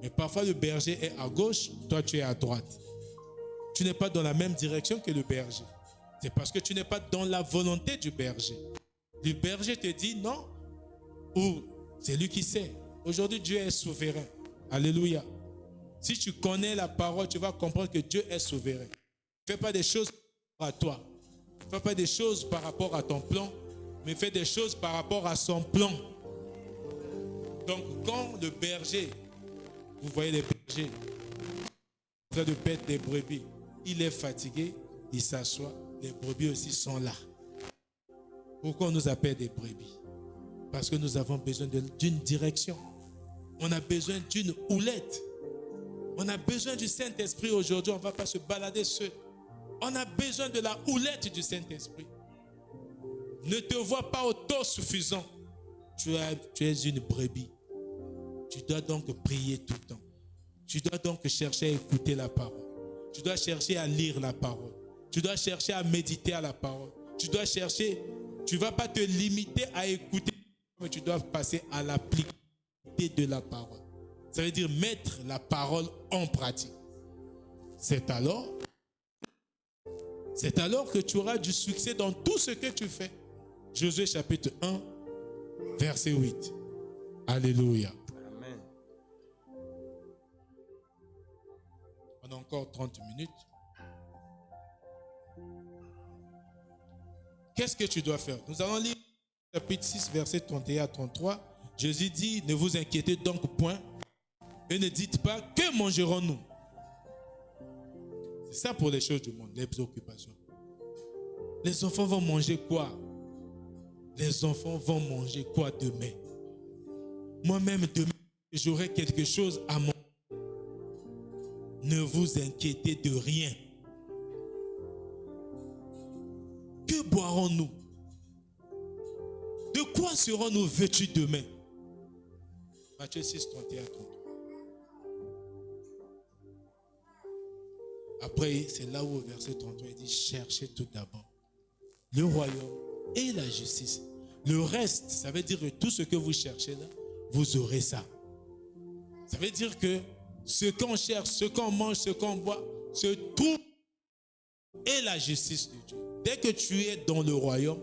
Mais parfois le berger est à gauche, toi tu es à droite. Tu n'es pas dans la même direction que le berger. C'est parce que tu n'es pas dans la volonté du berger. Le berger te dit non, ou c'est lui qui sait. Aujourd'hui, Dieu est souverain. Alléluia. Si tu connais la parole, tu vas comprendre que Dieu est souverain. Ne fais pas des choses par rapport à toi. Ne fais pas des choses par rapport à ton plan, mais fais des choses par rapport à son plan. Donc, quand le berger, vous voyez les bergers, en train de paître des brebis, il est fatigué, il s'assoit, les brebis aussi sont là. Pourquoi on nous appelle des brebis? Parce que nous avons besoin d'une direction. On a besoin d'une houlette. On a besoin du Saint-Esprit aujourd'hui. On ne va pas se balader seul. On a besoin de la houlette du Saint-Esprit. Ne te vois pas autosuffisant. Tu es une brebis. Tu dois donc prier tout le temps. Tu dois donc chercher à écouter la parole. Tu dois chercher à lire la parole. Tu dois chercher à méditer à la parole. Tu dois chercher, tu ne vas pas te limiter à écouter, mais tu dois passer à l'application de la parole. Ça veut dire mettre la parole en pratique. C'est alors C'est alors que tu auras du succès dans tout ce que tu fais. Josué chapitre 1, verset 8. Alléluia. Amen. On a encore 30 minutes. Qu'est-ce que tu dois faire? Nous allons lire chapitre 6, verset 31 à 33. Jésus dit, ne vous inquiétez donc point et ne dites pas, que mangerons-nous? C'est ça pour les choses du monde, les préoccupations. Les enfants vont manger quoi? Les enfants vont manger quoi demain? Moi-même, demain, j'aurai quelque chose à manger. Ne vous inquiétez de rien. Que boirons-nous? De quoi serons-nous vêtus demain? Matthieu 6, 31, 33. Après, c'est là où au verset 33, il dit, cherchez tout d'abord le royaume et la justice. Le reste, ça veut dire que tout ce que vous cherchez là, vous aurez ça. Ça veut dire que ce qu'on cherche, ce qu'on mange, ce qu'on boit, se trouve et la justice de Dieu. Dès que tu es dans le royaume,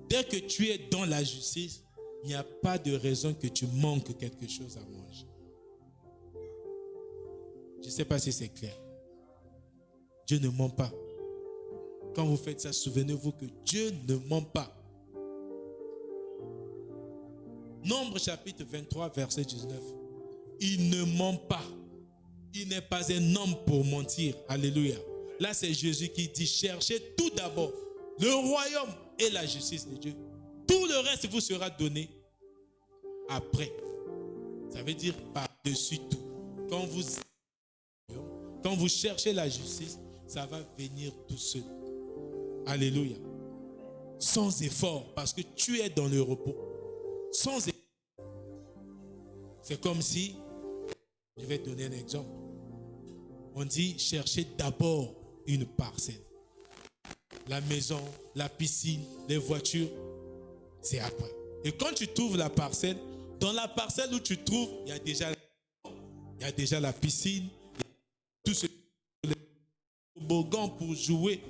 dès que tu es dans la justice, il n'y a pas de raison que tu manques quelque chose à manger. Je ne sais pas si c'est clair. Dieu ne ment pas. Quand vous faites ça, souvenez-vous que Dieu ne ment pas. Nombre chapitre 23, verset 19. Il ne ment pas. Il n'est pas un homme pour mentir. Alléluia. Là, c'est Jésus qui dit, cherchez tout d'abord le royaume et la justice de Dieu. Tout le reste vous sera donné après. Ça veut dire par-dessus tout. Quand vous cherchez la justice, ça va venir tout seul. Alléluia. Sans effort, parce que tu es dans le repos. Sans effort. C'est comme si, je vais te donner un exemple. On dit cherchez d'abord une parcelle. La maison, la piscine, les voitures, c'est après. Et quand tu trouves la parcelle, dans la parcelle où tu trouves, il y a déjà la piscine, tout ce toboggan pour jouer.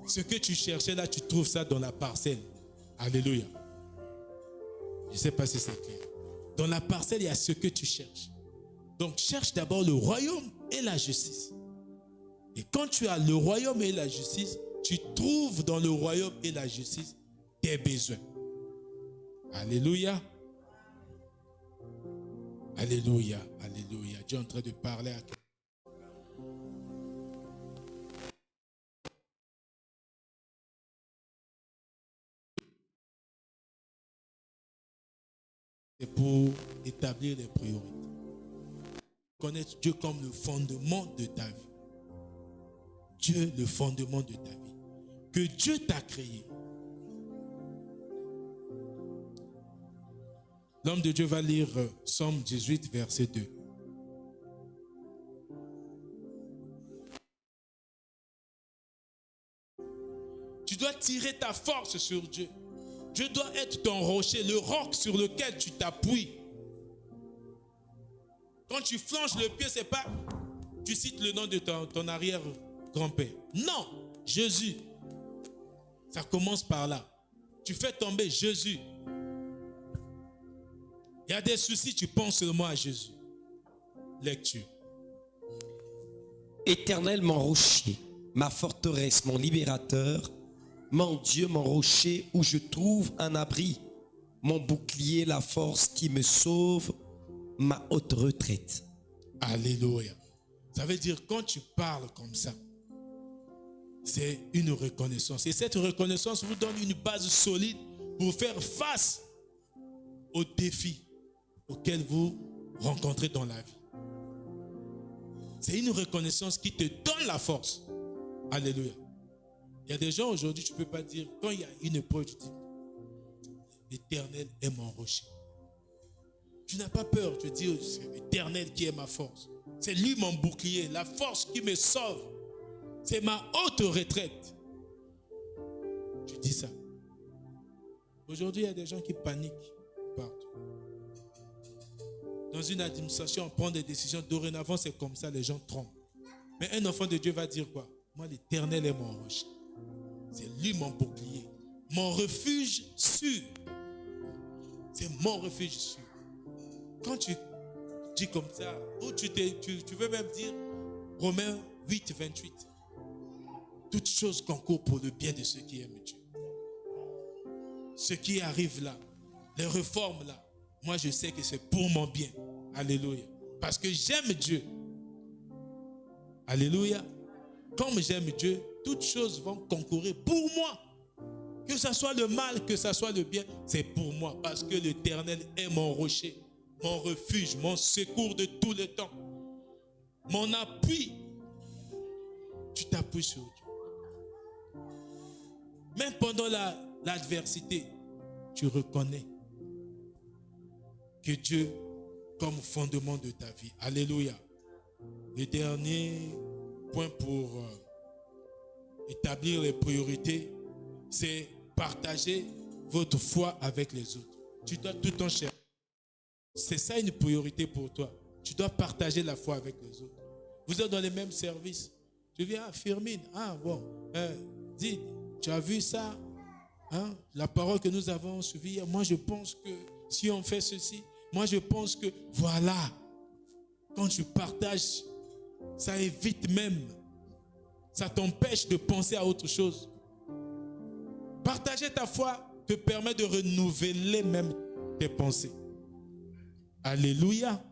Ce que tu cherchais là, tu trouves ça dans la parcelle. Alléluia. Je ne sais pas si c'est clair. Dans la parcelle, il y a ce que tu cherches. Donc, cherche d'abord le royaume et la justice. Et quand tu as le royaume et la justice, tu trouves dans le royaume et la justice tes besoins. Alléluia. Alléluia. Alléluia. Dieu est en train de parler à toi. C'est pour établir les priorités. Connaître Dieu comme le fondement de ta vie. Dieu, le fondement de ta vie. Que Dieu t'a créé. L'homme de Dieu va lire Psaume 18, verset 2. Tu dois tirer ta force sur Dieu. Dieu doit être ton rocher, le roc sur lequel tu t'appuies. Quand tu flanches le pied, c'est pas, tu cites le nom de ton arrière-grand-père. Non, Jésus. Ça commence par là. Tu fais tomber Jésus. Il y a des soucis, tu penses seulement à Jésus. Lecture. Éternel, mon rocher, ma forteresse, mon libérateur, mon Dieu, mon rocher où je trouve un abri, mon bouclier, la force qui me sauve, ma haute retraite. Alléluia. Ça veut dire quand tu parles comme ça, c'est une reconnaissance. Et cette reconnaissance vous donne une base solide pour faire face aux défis auxquels vous rencontrez dans la vie. C'est une reconnaissance qui te donne la force. Alléluia. Il y a des gens aujourd'hui, tu ne peux pas dire, quand il y a une épreuve, tu dis, l'Éternel est mon rocher. Tu n'as pas peur, tu dis, c'est l'Éternel qui est ma force. C'est lui mon bouclier, la force qui me sauve. C'est ma haute retraite. Tu dis ça. Aujourd'hui, il y a des gens qui paniquent partout. Dans une administration, on prend des décisions. Dorénavant, c'est comme ça, les gens trompent. Mais un enfant de Dieu va dire quoi? Moi, l'Éternel est mon rocher. C'est lui mon bouclier. Mon refuge sûr. C'est mon refuge sûr. Quand tu dis comme ça, ou tu veux même dire Romains 8, 28. Toutes choses concourent pour le bien de ceux qui aiment Dieu. Ce qui arrive là, les réformes là, moi je sais que c'est pour mon bien. Alléluia. Parce que j'aime Dieu. Alléluia. Comme j'aime Dieu, toutes choses vont concourir pour moi. Que ce soit le mal, que ce soit le bien, c'est pour moi. Parce que l'Éternel est mon rocher, mon refuge, mon secours de tout le temps. Mon appui. Tu t'appuies sur Dieu. Même pendant l'adversité, tu reconnais que Dieu comme fondement de ta vie. Alléluia. Le dernier point pour établir les priorités, c'est partager votre foi avec les autres. Tu dois tout le temps chercher. C'est ça une priorité pour toi. Tu dois partager la foi avec les autres. Vous êtes dans les mêmes services. Tu viens à Firmine. Ah bon, dis, tu as vu ça? Hein? La parole que nous avons suivie. Moi je pense que si on fait ceci, moi je pense que voilà. Quand tu partages, ça évite même. Ça t'empêche de penser à autre chose. Partager ta foi te permet de renouveler même tes pensées. Alléluia.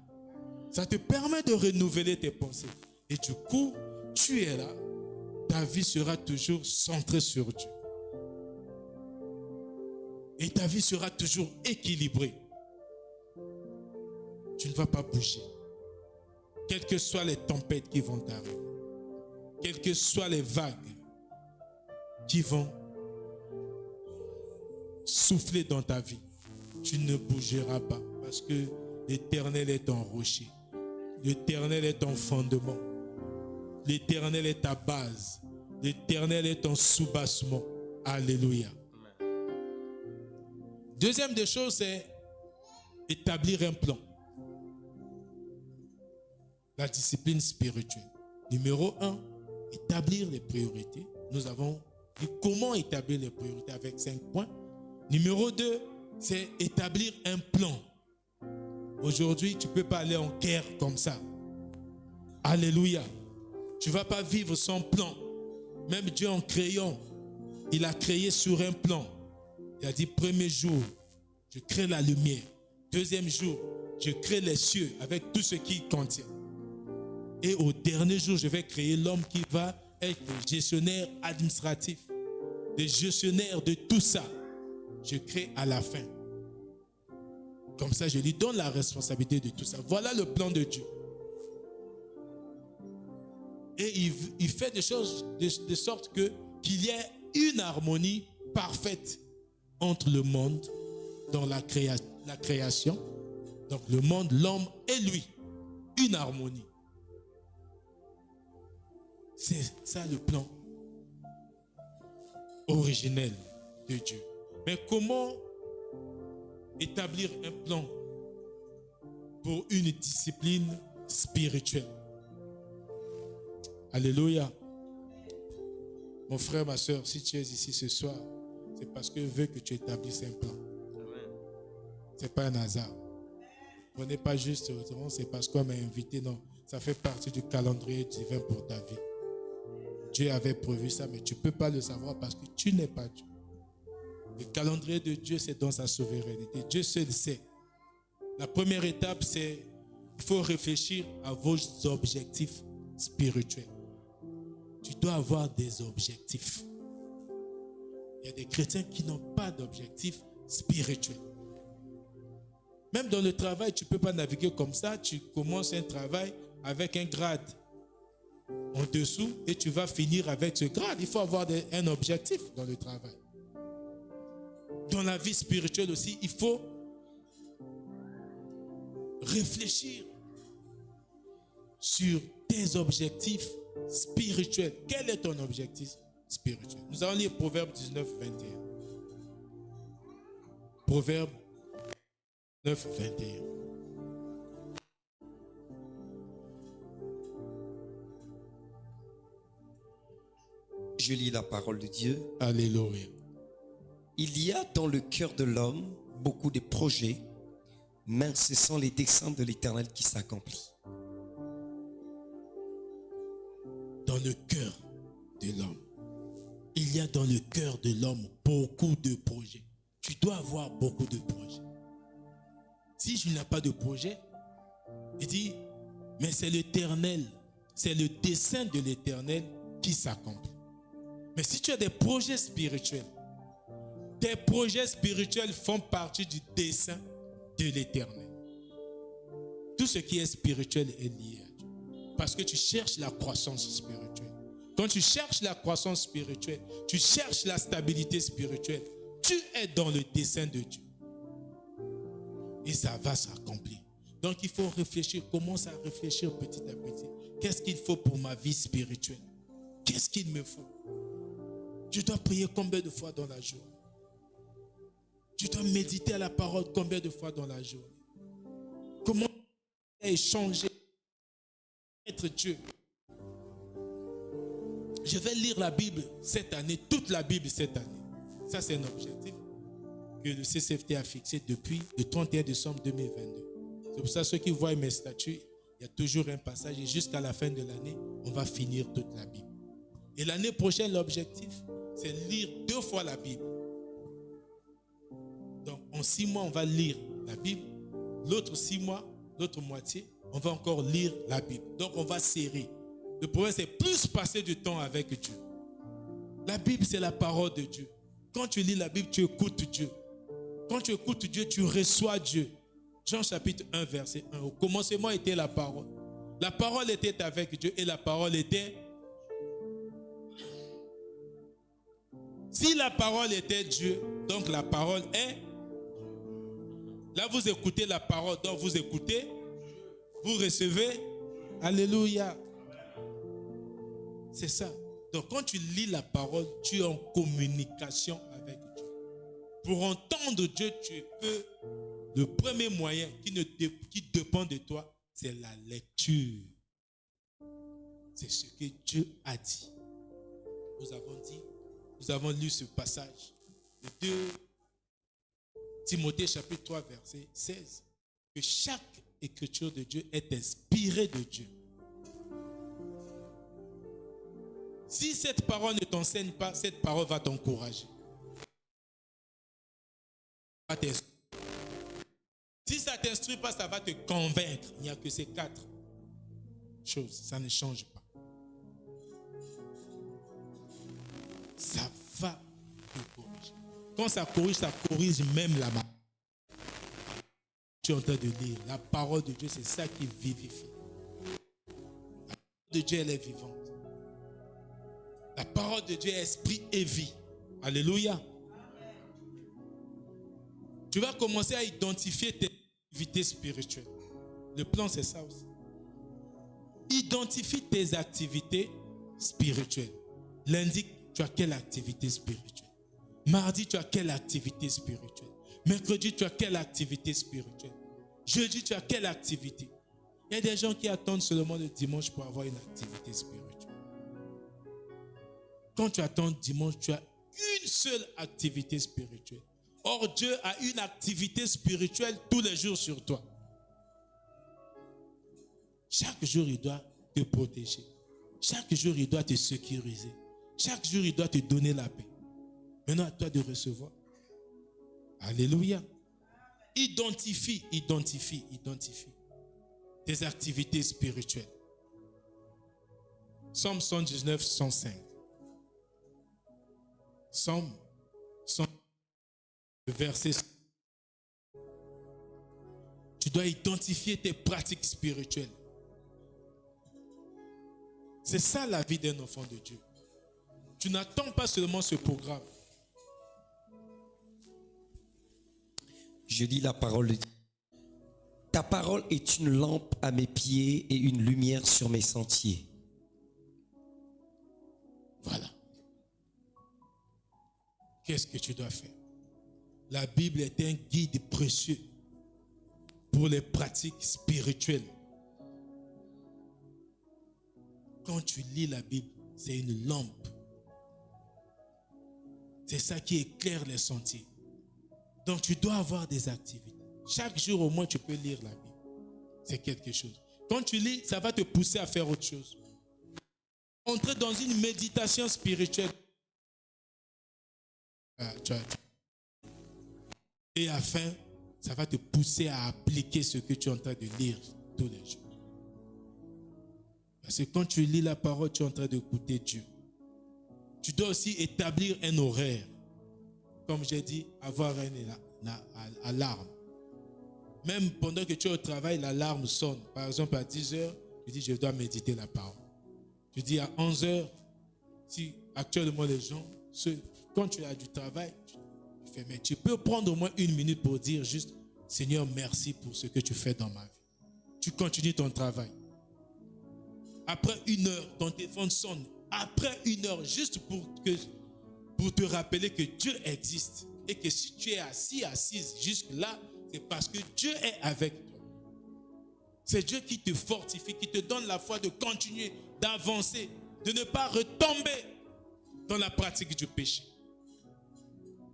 Ça te permet de renouveler tes pensées. Et du coup, tu es là. Ta vie sera toujours centrée sur Dieu. Et ta vie sera toujours équilibrée. Tu ne vas pas bouger. Quelles que soient les tempêtes qui vont t'arriver. Quelles que soient les vagues qui vont souffler dans ta vie, tu ne bougeras pas parce que l'Éternel est ton rocher. L'Éternel est ton fondement. L'Éternel est ta base. L'Éternel est ton soubassement. Alléluia. Deuxième des choses, c'est établir un plan. La discipline spirituelle. Numéro 1, établir les priorités. Nous avons dit comment établir les priorités avec 5 points. Numéro 2, c'est établir un plan. Aujourd'hui, tu ne peux pas aller en guerre comme ça. Alléluia. Tu ne vas pas vivre sans plan. Même Dieu en créant, il a créé sur un plan. Il a dit, premier jour, je crée la lumière. Deuxième jour, je crée les cieux avec tout ce qu'il contient. Et au dernier jour, je vais créer l'homme qui va être le gestionnaire administratif, le gestionnaire de tout ça. Je crée à la fin. Comme ça, je lui donne la responsabilité de tout ça. Voilà le plan de Dieu. Et il fait des choses de sorte qu'il y ait une harmonie parfaite entre le monde, dans la création, donc le monde, l'homme et lui. Une harmonie. C'est ça le plan originel de Dieu. Mais comment établir un plan pour une discipline spirituelle? Alléluia. Mon frère, ma soeur, si tu es ici ce soir, c'est parce que veut que tu établisses un plan. Ce n'est pas un hasard. On n'est pas juste, c'est parce qu'on m'a invité. Non, ça fait partie du calendrier divin pour ta vie. Dieu avait prévu ça, mais tu ne peux pas le savoir parce que tu n'es pas Dieu. Le calendrier de Dieu, c'est dans sa souveraineté. Dieu seul sait. La première étape, c'est il faut réfléchir à vos objectifs spirituels. Tu dois avoir des objectifs. Il y a des chrétiens qui n'ont pas d'objectifs spirituels. Même dans le travail, tu ne peux pas naviguer comme ça. Tu commences un travail avec un grade en dessous et tu vas finir avec ce grade. Il faut avoir un objectif dans le travail. Dans la vie spirituelle aussi, il faut réfléchir sur tes objectifs spirituels. Quel est ton objectif spirituel? Nous allons lire Proverbe 19, 21. Proverbe 9, 21. Je lis la parole de Dieu. Alléluia. Il y a dans le cœur de l'homme beaucoup de projets, mais ce sont les desseins de l'Éternel qui s'accomplissent. Dans le cœur de l'homme, il y a dans le cœur de l'homme beaucoup de projets. Tu dois avoir beaucoup de projets. Si je n'ai pas de projet, il dit, mais c'est l'Éternel, c'est le dessein de l'Éternel qui s'accomplit. Mais si tu as des projets spirituels, tes projets spirituels font partie du dessein de l'Éternel. Tout ce qui est spirituel est lié à Dieu. Parce que tu cherches la croissance spirituelle. Quand tu cherches la croissance spirituelle, tu cherches la stabilité spirituelle, tu es dans le dessein de Dieu. Et ça va s'accomplir. Donc il faut réfléchir, commence à réfléchir petit à petit. Qu'est-ce qu'il faut pour ma vie spirituelle? Qu'est-ce qu'il me faut? Je dois prier combien de fois dans la journée? Je dois méditer à la parole combien de fois dans la journée? Comment échanger, être Dieu? Je vais lire la Bible cette année, toute la Bible cette année. Ça, c'est un objectif que le CCFT a fixé depuis le 31 décembre 2022. C'est pour ça, ceux qui voient mes statuts, il y a toujours un passage et jusqu'à la fin de l'année, on va finir toute la Bible. Et l'année prochaine, l'objectif, c'est lire 2 fois la Bible. Donc, en 6 mois, on va lire la Bible. L'autre 6 mois, l'autre moitié, on va encore lire la Bible. Donc, on va serrer. Le problème, c'est plus passer du temps avec Dieu. La Bible, c'est la parole de Dieu. Quand tu lis la Bible, tu écoutes Dieu. Quand tu écoutes Dieu, tu reçois Dieu. Jean chapitre 1, verset 1. Au commencement était la parole. La parole était avec Dieu et la parole était... Si la parole était Dieu, donc la parole est... Là, vous écoutez la parole, donc vous écoutez, vous recevez. Alléluia. C'est ça. Donc, quand tu lis la parole, tu es en communication avec Dieu. Pour entendre Dieu, tu peux... Le premier moyen qui dépend de toi, c'est la lecture. C'est ce que Dieu a dit. Nous avons lu ce passage de 2 Timothée chapitre 3 verset 16. Que chaque écriture de Dieu est inspirée de Dieu. Si cette parole ne t'enseigne pas, cette parole va t'encourager. Si ça ne t'instruit pas, ça va te convaincre. Il n'y a que ces 4 choses. Ça ne change pas. Ça va te corriger. Quand ça corrige même la main. Tu es en train de lire. La parole de Dieu, c'est ça qui vivifie. La parole de Dieu, elle est vivante. La parole de Dieu est esprit et vie. Alléluia. Tu vas commencer à identifier tes activités spirituelles. Le plan, c'est ça aussi. Identifie tes activités spirituelles. Lundi, tu as quelle activité spirituelle? Mardi, tu as quelle activité spirituelle? Mercredi, tu as quelle activité spirituelle? Jeudi, tu as quelle activité? Il y a des gens qui attendent seulement le dimanche pour avoir une activité spirituelle. Quand tu attends dimanche, tu as une seule activité spirituelle. Or, Dieu a une activité spirituelle tous les jours sur toi. Chaque jour, il doit te protéger. Chaque jour, il doit te sécuriser. Chaque jour, il doit te donner la paix. Maintenant, à toi de recevoir. Alléluia. Identifie tes activités spirituelles. Psaume 119, 105. Psaume 119. Verset. Tu dois identifier tes pratiques spirituelles. C'est ça la vie d'un enfant de Dieu. Tu n'attends pas seulement ce programme. Je lis la parole de Dieu. Ta parole est une lampe à mes pieds et une lumière sur mes sentiers. Voilà. Qu'est-ce que tu dois faire? La Bible est un guide précieux pour les pratiques spirituelles. Quand tu lis la Bible, c'est une lampe C'est ça qui éclaire les sentiers. Donc tu dois avoir des activités. Chaque jour au moins tu peux lire la Bible. C'est quelque chose. Quand tu lis, ça va te pousser à faire autre chose. Entrer dans une méditation spirituelle. Et afin, ça va te pousser à appliquer ce que tu es en train de lire tous les jours. Parce que quand tu lis la parole, tu es en train d'écouter Dieu. Tu dois aussi établir un horaire. Comme j'ai dit, avoir une alarme. Même pendant que tu es au travail, l'alarme sonne. Par exemple, à 10 heures, tu dis, je dois méditer la parole. Tu dis à 11 heures, si actuellement les gens, quand tu as du travail, tu fais, mais tu peux prendre au moins 1 minute pour dire juste, Seigneur, merci pour ce que tu fais dans ma vie. Tu continues ton travail. Après 1 heure, ton téléphone sonne. Après 1 heure, juste pour te rappeler que Dieu existe. Et que si tu es assis, assise jusque-là, c'est parce que Dieu est avec toi. C'est Dieu qui te fortifie, qui te donne la foi de continuer, d'avancer, de ne pas retomber dans la pratique du péché.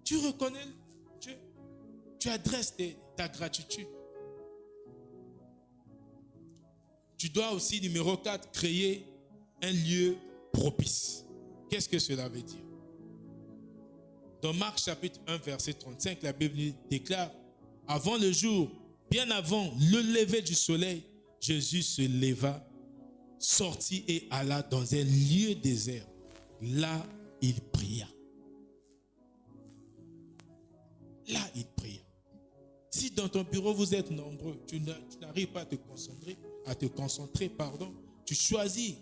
Tu reconnais Dieu. Tu adresses ta gratitude. Tu dois aussi, numéro 4, créer un lieu propice. Qu'est-ce que cela veut dire? Dans Marc chapitre 1, verset 35, la Bible déclare, avant le jour, bien avant le lever du soleil, Jésus se leva, sortit et alla dans un lieu désert. Là, il pria. Là, il pria. Si dans ton bureau, vous êtes nombreux, tu n'arrives pas à te concentrer, tu choisis.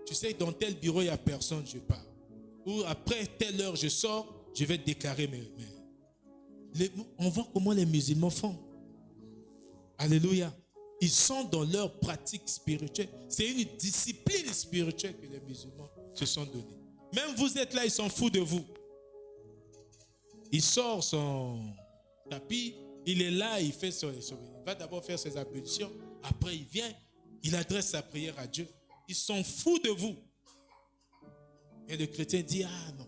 Tu sais que dans tel bureau, il n'y a personne, je pars. Ou après telle heure, je sors, je vais déclarer on voit comment les musulmans font. Alléluia. Ils sont dans leur pratique spirituelle. C'est une discipline spirituelle que les musulmans se sont donnés. Même vous êtes là, ils s'en foutent de vous. Il sort son tapis, il est là, il va d'abord faire ses ablutions. Après, il vient, il adresse sa prière à Dieu. Ils s'en foutent de vous. Et le chrétien dit, ah non,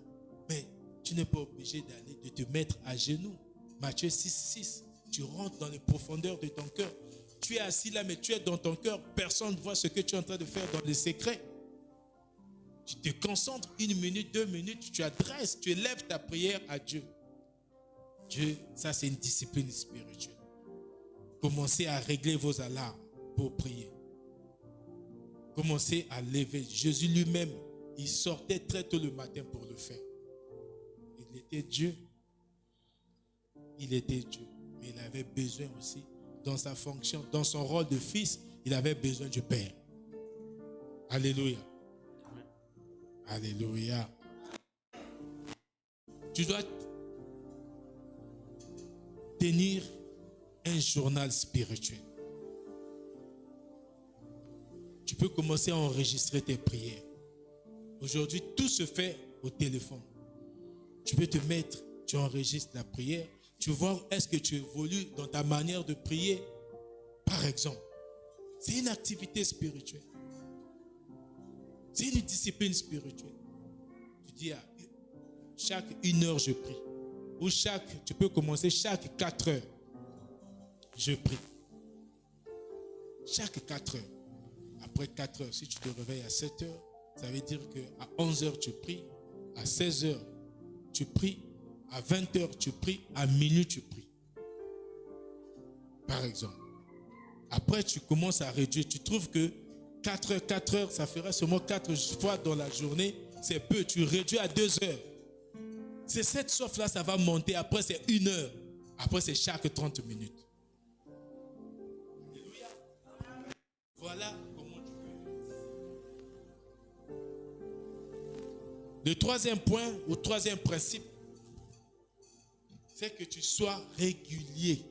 mais tu n'es pas obligé de te mettre à genoux. Matthieu 6, tu rentres dans les profondeurs de ton cœur. Tu es assis là, mais tu es dans ton cœur. Personne ne voit ce que tu es en train de faire dans le secret. Tu te concentres 1 minute, 2 minutes, tu adresses, tu élèves ta prière à Dieu. Dieu, ça c'est une discipline spirituelle. Commencez à régler vos alarmes pour prier. Commencez à lever. Jésus lui-même, il sortait très tôt le matin pour le faire. Il était Dieu. Il était Dieu. Mais il avait besoin aussi, dans sa fonction, dans son rôle de fils, il avait besoin du Père. Alléluia. Alléluia. Tu dois tenir un journal spirituel. Tu peux commencer à enregistrer tes prières. Aujourd'hui, tout se fait au téléphone. Tu peux te mettre, tu enregistres la prière. Tu vois est-ce que tu évolues dans ta manière de prier. Par exemple, c'est une activité spirituelle. C'est une discipline spirituelle. Tu dis, chaque 1 heure, je prie. Ou tu peux commencer chaque 4 heures. Je prie. Chaque 4 heures. Après 4 heures, si tu te réveilles à 7 heures, ça veut dire qu'à 11 heures, tu pries. À 16 heures, tu pries. À 20 heures, tu pries. À minuit, tu pries. Par exemple. Après, tu commences à réduire. Tu trouves que 4 heures, ça fera seulement 4 fois dans la journée. C'est peu. Tu réduis à 2 heures. C'est cette soif-là, ça va monter. Après, c'est 1 heure. Après, c'est chaque 30 minutes. Alléluia. Voilà comment tu peux. Le troisième point, ou troisième principe, c'est que tu sois régulier.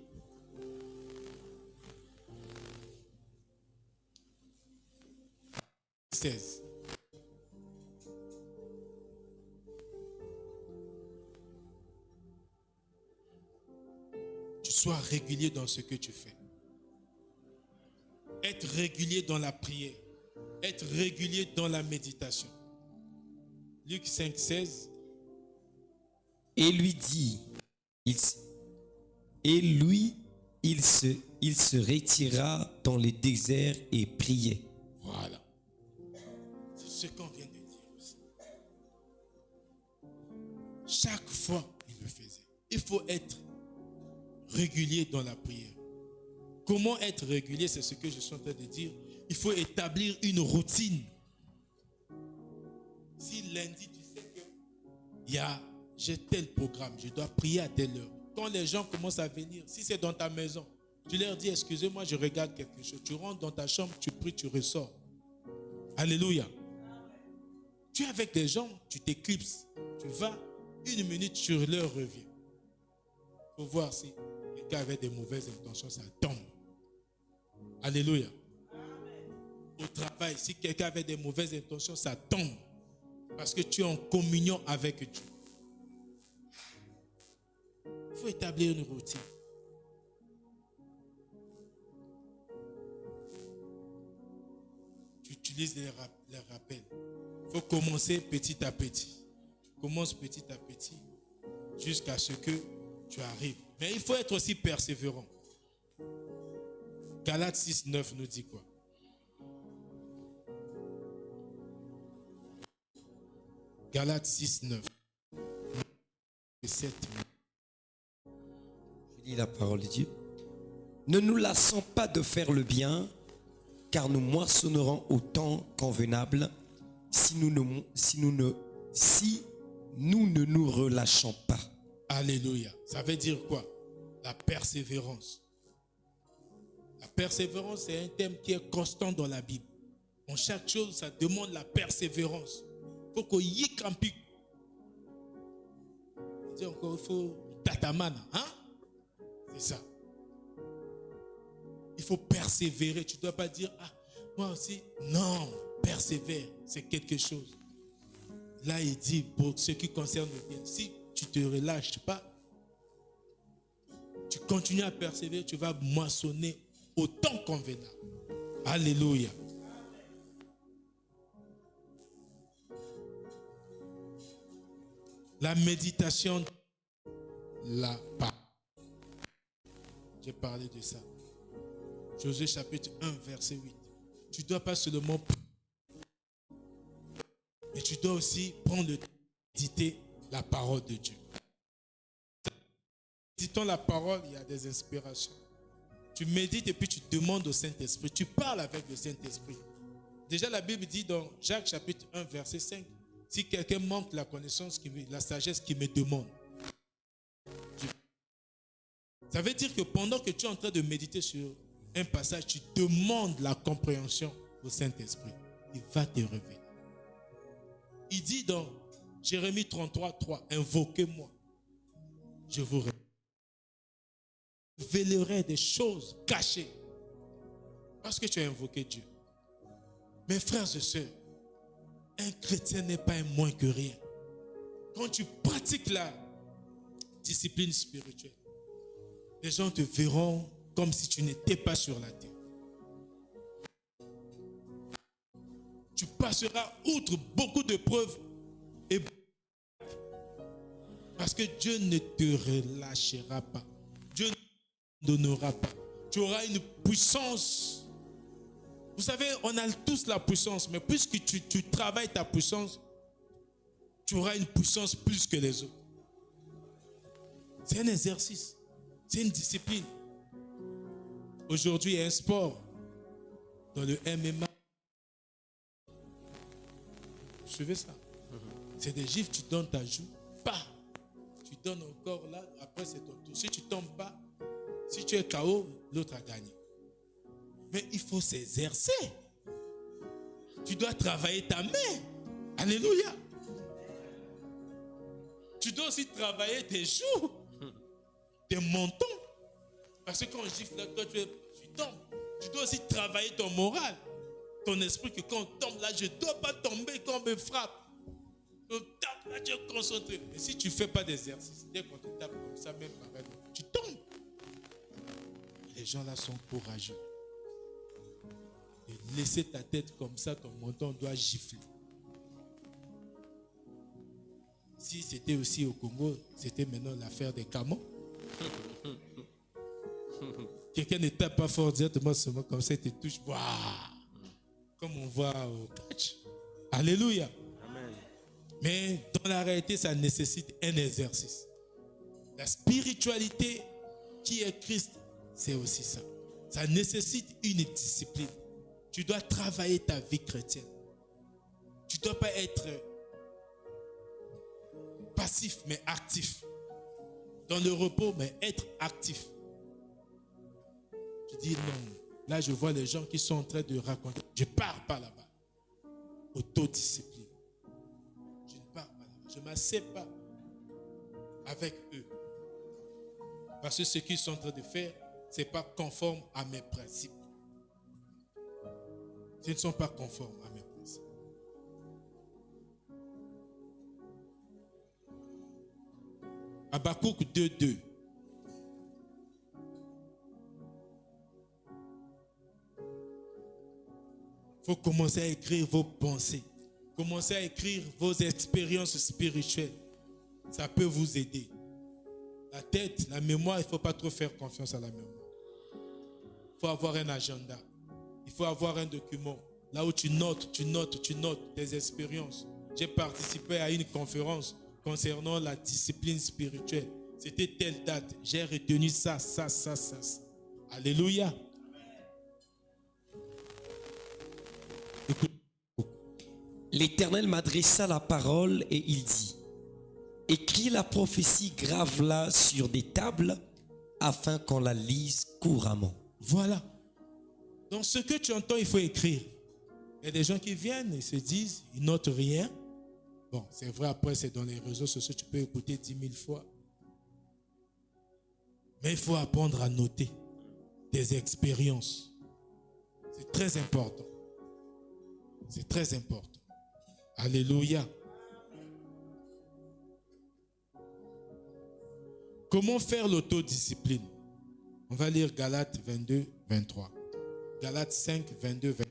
Tu sois régulier dans ce que tu fais. Être régulier dans la prière. Être régulier dans la méditation. Luc 5, 16. et lui dit, il se retira dans le désert et priait. Voilà. C'est ce qu'on vient de dire aussi. Chaque fois, il le faisait. Il faut être régulier dans la prière. Comment être régulier? C'est ce que je suis en train de dire. Il faut établir une routine. Si lundi, tu sais que j'ai tel programme, je dois prier à telle heure. Quand les gens commencent à venir, si c'est dans ta maison, tu leur dis, excusez-moi, je regarde quelque chose. Tu rentres dans ta chambre, tu pries, tu ressors. Alléluia. Tu es avec des gens, tu t'éclipses. Tu vas, 1 minute, tu leur reviens. Il faut voir si quelqu'un avait des mauvaises intentions, ça tombe. Alléluia. Au travail, si quelqu'un avait des mauvaises intentions, ça tombe. Parce que tu es en communion avec Dieu. Il faut établir une routine. Tu utilises les rappels. Il faut commencer petit à petit. Commence petit à petit jusqu'à ce que tu arrives. Mais il faut être aussi persévérant. Galates 6, 9 nous dit quoi? Galates 6, 9. Et 7. Je lis la parole de Dieu. Ne nous lassons pas de faire le bien, car nous moissonnerons au temps convenable si nous ne nous relâchons pas. Alléluia. Ça veut dire quoi? La persévérance. La persévérance, c'est un thème qui est constant dans la Bible. En chaque chose, ça demande la persévérance. Il faut qu'on y campe. Il encore, il faut tatamana. Hein? C'est ça. Il faut persévérer. Tu ne dois pas dire, ah, moi aussi. Non, persévère. C'est quelque chose. Là, il dit, pour ce qui concerne le bien, si tu ne te relâches pas, tu continues à persévérer, tu vas moissonner au temps convenable. Alléluia. La méditation, la parole. J'ai parlé de ça. Josué chapitre 1, verset 8. Tu ne dois pas seulement prier, mais tu dois aussi prendre le temps de méditer la parole de Dieu. Méditant la parole, il y a des inspirations. Tu médites et puis tu demandes au Saint-Esprit. Tu parles avec le Saint-Esprit. Déjà, la Bible dit dans Jacques chapitre 1, verset 5, si quelqu'un manque la connaissance, la sagesse, qui me demande. Ça veut dire que pendant que tu es en train de méditer sur un passage, tu demandes la compréhension au Saint-Esprit. Il va te révéler. Il dit dans Jérémie 33, 3, invoquez-moi, je vous révélerai des choses cachées parce que tu as invoqué Dieu. Mes frères et sœurs, un chrétien n'est pas un moins que rien. Quand tu pratiques la discipline spirituelle, les gens te verront comme si tu n'étais pas sur la terre. Tu passeras outre beaucoup de preuves et parce que Dieu ne te relâchera pas. Dieu ne te donnera pas. Tu auras une puissance. Vous savez, on a tous la puissance, mais puisque tu travailles ta puissance, tu auras une puissance plus que les autres. C'est un exercice, c'est une discipline. Aujourd'hui, il y a un sport dans le MMA. Vous suivez ça? C'est des gifles, tu donnes ta joue, pas. Tu donnes encore là, après c'est ton tour. Si tu ne tombes pas, si tu es KO, l'autre a gagné. Mais il faut s'exercer. Tu dois travailler ta main. Alléluia. Tu dois aussi travailler tes joues, tes mentons. Parce que quand on gifle là, toi tu tombes. Tu dois aussi travailler ton moral, ton esprit, que quand on tombe là, je ne dois pas tomber quand on me frappe. On tape là, tu es concentré. Mais si tu ne fais pas d'exercice, dès qu'on te tape comme ça, même pareil, tu tombes. Les gens là sont courageux. Et laisser ta tête comme ça, ton menton doit gifler. Si c'était aussi au Congo, c'était maintenant l'affaire des Camons. Quelqu'un ne tape pas fort directement seulement comme ça, il te touche. Waouh! Comme on voit au catch. Alléluia. Amen. Mais dans la réalité, ça nécessite un exercice. La spiritualité qui est Christ, c'est aussi ça. Ça nécessite une discipline. Tu dois travailler ta vie chrétienne. Tu ne dois pas être passif, mais actif. Dans le repos, mais être actif. Tu dis non. Là, je vois les gens qui sont en train de raconter. Je ne pars pas là-bas. Autodiscipline. Je ne pars pas là-bas. Je ne m'assieds pas avec eux. Parce que ce qu'ils sont en train de faire, ce n'est pas conforme à mes principes. Ils ne sont pas conformes à mes principes. Habakkuk 2:2. Il faut commencer à écrire vos pensées. Commencez à écrire vos expériences spirituelles. Ça peut vous aider. La tête, la mémoire, il ne faut pas trop faire confiance à la mémoire. Il faut avoir un agenda. Il faut avoir un document. Là où tu notes tes expériences. J'ai participé à une conférence concernant la discipline spirituelle. C'était telle date. J'ai retenu ça. Alléluia. Écoute. L'Éternel m'adressa la parole et il dit: écris la prophétie, grave-la sur des tables afin qu'on la lise couramment. Voilà. Donc ce que tu entends, il faut écrire. Il y a des gens qui viennent et se disent, ils notent rien. Bon, c'est vrai, après c'est dans les réseaux sociaux, tu peux écouter 10 000 fois. Mais il faut apprendre à noter des expériences. C'est très important. C'est très important. Alléluia. Comment faire l'autodiscipline? On va lire Galates 22, 23. Galates 5, 22, 23.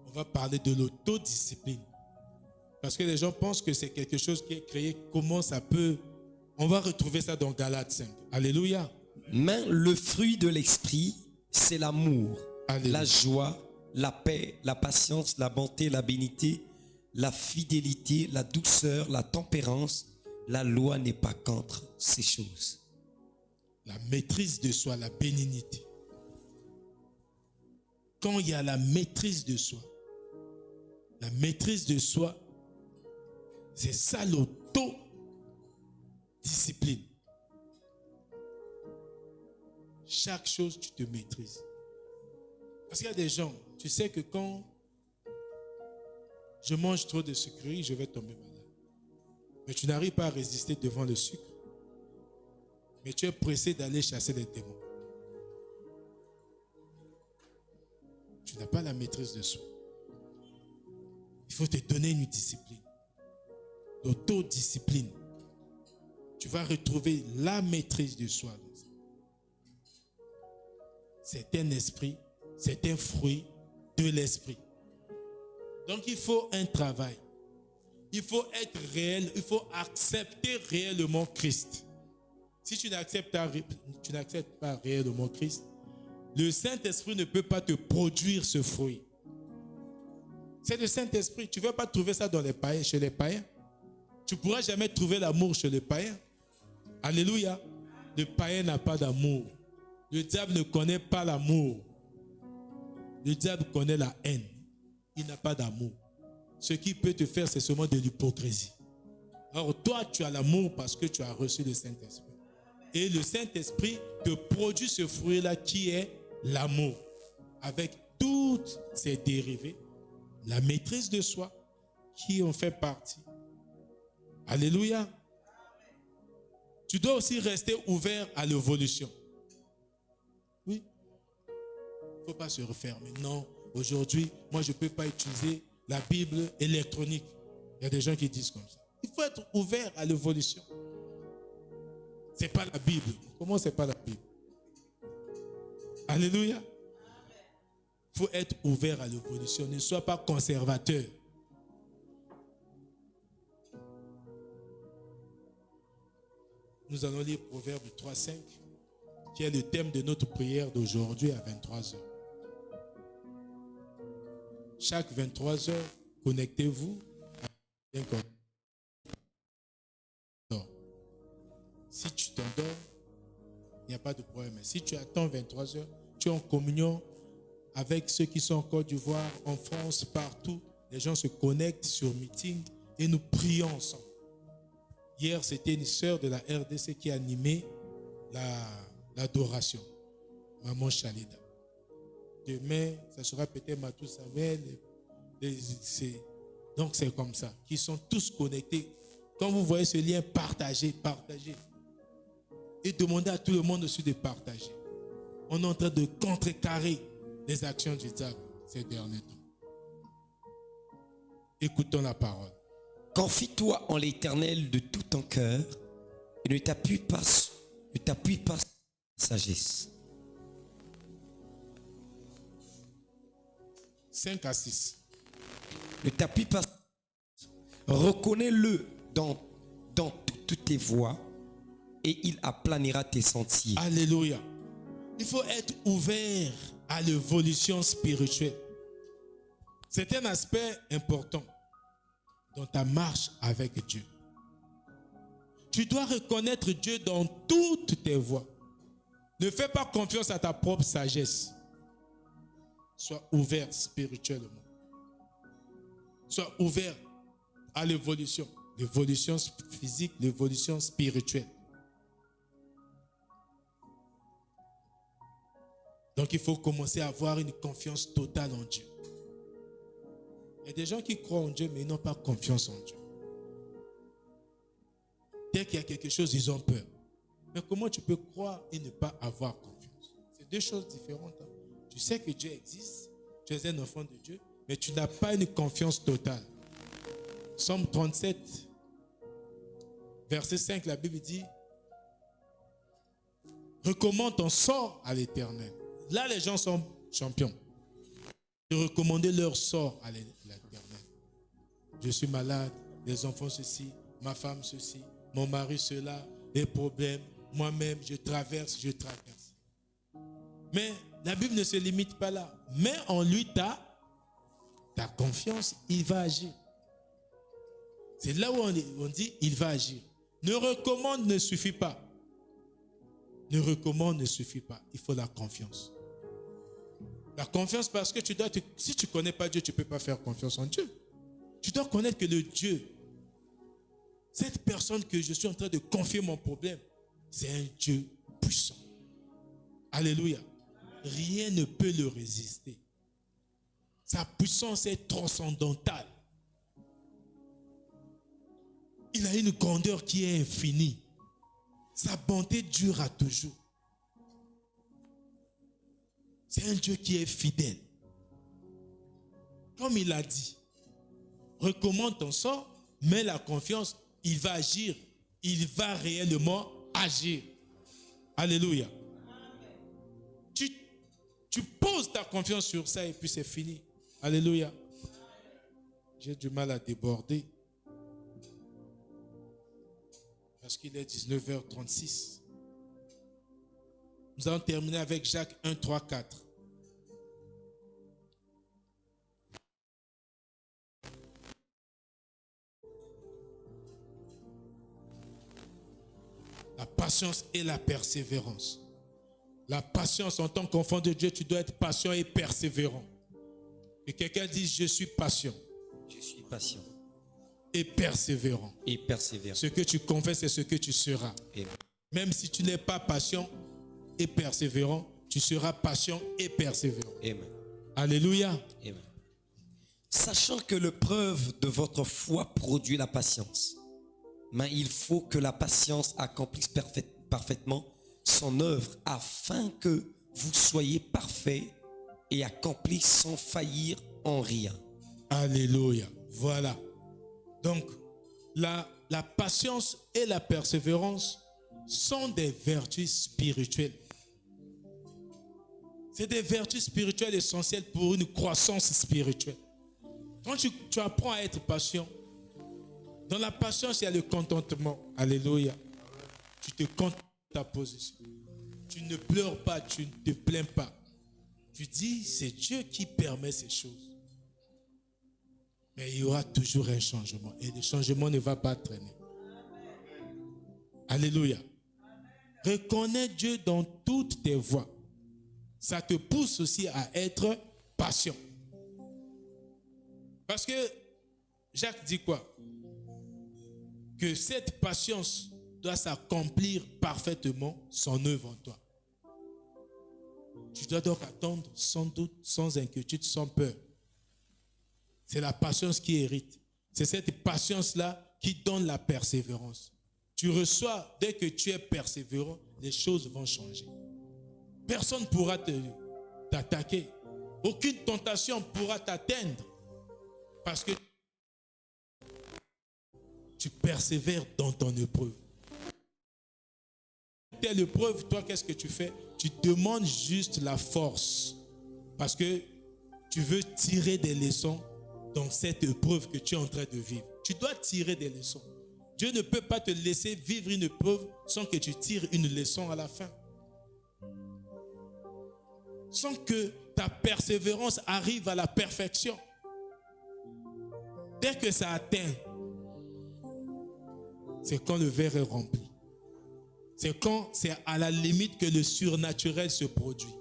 On va parler de l'autodiscipline. Parce que les gens pensent que c'est quelque chose qui est créé. Comment ça peut... On va retrouver ça dans Galates 5. Alléluia. Mais le fruit de l'esprit, c'est l'amour, Alléluia. la joie, la paix, la patience, la bonté, la bénité, la fidélité, la douceur, la tempérance. La loi n'est pas contre ces choses. La maîtrise de soi, la bénignité. Quand il y a la maîtrise de soi, c'est ça l'autodiscipline. Chaque chose, tu te maîtrises. Parce qu'il y a des gens, tu sais que quand je mange trop de sucreries, je vais tomber malade. Mais tu n'arrives pas à résister devant le sucre. Mais tu es pressé d'aller chasser les démons. Tu n'as pas la maîtrise de soi. Il faut te donner une discipline. L'autodiscipline. Tu vas retrouver la maîtrise de soi. C'est un esprit, c'est un fruit de l'esprit. Donc il faut un travail. Il faut être réel, il faut accepter réellement Christ. Si tu n'acceptes pas réellement Christ, le Saint-Esprit ne peut pas te produire ce fruit. C'est le Saint-Esprit. Tu ne vas pas trouver ça dans les païens, chez les païens. Tu ne pourras jamais trouver l'amour chez les païens. Alléluia. Le païen n'a pas d'amour. Le diable ne connaît pas l'amour. Le diable connaît la haine. Il n'a pas d'amour. Ce qui peut te faire, c'est seulement de l'hypocrisie. Alors toi, tu as l'amour parce que tu as reçu le Saint-Esprit. Et le Saint-Esprit te produit ce fruit-là qui est l'amour. Avec toutes ses dérivés. La maîtrise de soi qui en fait partie. Alléluia. Tu dois aussi rester ouvert à l'évolution. Oui. Il ne faut pas se refermer. Non, aujourd'hui, moi je ne peux pas utiliser la Bible électronique. Il y a des gens qui disent comme ça. Il faut être ouvert à l'évolution. Ce n'est pas la Bible. Comment ce n'est pas la Bible? Alléluia. Il faut être ouvert à l'évolution. Ne sois pas conservateur. Nous allons lire Proverbe 3:5, qui est le thème de notre prière d'aujourd'hui à 23h. Chaque 23h, connectez-vous. Si tu t'endors, il n'y a pas de problème. Si tu attends 23h, tu es en communion avec ceux qui sont en Côte d'Ivoire, en France, partout. Les gens se connectent sur meeting et nous prions ensemble. Hier, c'était une sœur de la RDC qui animait l'adoration, Maman Chalida. Demain, ça sera peut-être Matou Samuel. Donc, c'est comme ça. Qui sont tous connectés. Quand vous voyez ce lien, partagez. Et demandez à tout le monde aussi de partager. On est en train de contrecarrer les actions du diable ces derniers temps. Écoutons la parole. Confie-toi en l'Éternel de tout ton cœur et ne t'appuie pas sur sagesse. 5 à 6. Ne t'appuie pas. Reconnais-le dans toutes tes voies et il aplanira tes sentiers. Alléluia. Il faut être ouvert à l'évolution spirituelle. C'est un aspect important dans ta marche avec Dieu. Tu dois reconnaître Dieu dans toutes tes voies. Ne fais pas confiance à ta propre sagesse. Sois ouvert spirituellement. Sois ouvert à l'évolution. L'évolution physique, l'évolution spirituelle. Donc il faut commencer à avoir une confiance totale en Dieu. Il y a des gens qui croient en Dieu, mais ils n'ont pas confiance en Dieu. Dès qu'il y a quelque chose, ils ont peur. Mais comment tu peux croire et ne pas avoir confiance? C'est deux choses différentes. Tu sais que Dieu existe, tu es un enfant de Dieu, mais tu n'as pas une confiance totale. Psaume 37, verset 5, la Bible dit: recommande ton sort à l'Éternel. Là, les gens sont champions. De recommander leur sort à l'Éternel. Je suis malade, les enfants ceci, ma femme ceci, mon mari cela, les problèmes, moi-même, je traverse. Mais la Bible ne se limite pas là. Mets en lui ta confiance, il va agir. C'est là où on dit, il va agir. Ne recommande ne suffit pas. Ne recommande ne suffit pas. Il faut la confiance. La confiance parce que si tu ne connais pas Dieu, tu ne peux pas faire confiance en Dieu. Tu dois connaître que le Dieu, cette personne que je suis en train de confier mon problème, c'est un Dieu puissant. Alléluia. Rien ne peut le résister. Sa puissance est transcendantale. Il a une grandeur qui est infinie. Sa bonté dure à toujours. C'est un Dieu qui est fidèle. Comme il a dit, recommande ton sort, mets la confiance, il va agir. Il va réellement agir. Alléluia. Tu poses ta confiance sur ça et puis c'est fini. Alléluia. J'ai du mal à déborder. Parce qu'il est 19h36. Nous allons terminer avec Jacques 1, 3, 4. La patience et la persévérance. La patience en tant qu'enfant de Dieu, tu dois être patient et persévérant. Et quelqu'un dit, je suis patient. Je suis patient. Et persévérant. Et persévérant. Ce que tu confesses, c'est ce que tu seras. Amen. Même si tu n'es pas patient et persévérant, tu seras patient et persévérant. Amen. Alléluia. Amen. Sachant que l'épreuve de votre foi produit la patience, mais il faut que la patience accomplisse parfaitement son œuvre afin que vous soyez parfaits et accomplis sans faillir en rien. Alléluia. Voilà. Donc, la patience et la persévérance sont des vertus spirituelles. C'est des vertus spirituelles essentielles pour une croissance spirituelle. Quand tu apprends à être patient, dans la patience, il y a le contentement. Alléluia. Tu te contentes de ta position. Tu ne pleures pas, tu ne te plains pas. Tu dis, c'est Dieu qui permet ces choses. Mais il y aura toujours un changement. Et le changement ne va pas traîner. Alléluia. Reconnais Dieu dans toutes tes voies. Ça te pousse aussi à être patient. Parce que Jacques dit quoi? Que cette patience doit s'accomplir parfaitement son œuvre en toi. Tu dois donc attendre sans doute, sans inquiétude, sans peur. C'est la patience qui hérite. C'est cette patience-là qui donne la persévérance. Tu reçois, dès que tu es persévérant, les choses vont changer. Personne ne pourra t'attaquer. Aucune tentation ne pourra t'atteindre. Parce que tu persévères dans ton épreuve. Telle épreuve, toi, qu'est-ce que tu fais? Tu demandes juste la force. Parce que tu veux tirer des leçons dans cette épreuve que tu es en train de vivre. Tu dois tirer des leçons. Dieu ne peut pas te laisser vivre une épreuve sans que tu tires une leçon à la fin. Sans que ta persévérance arrive à la perfection. Dès que ça atteint, c'est quand le verre est rempli. C'est quand c'est à la limite que le surnaturel se produit.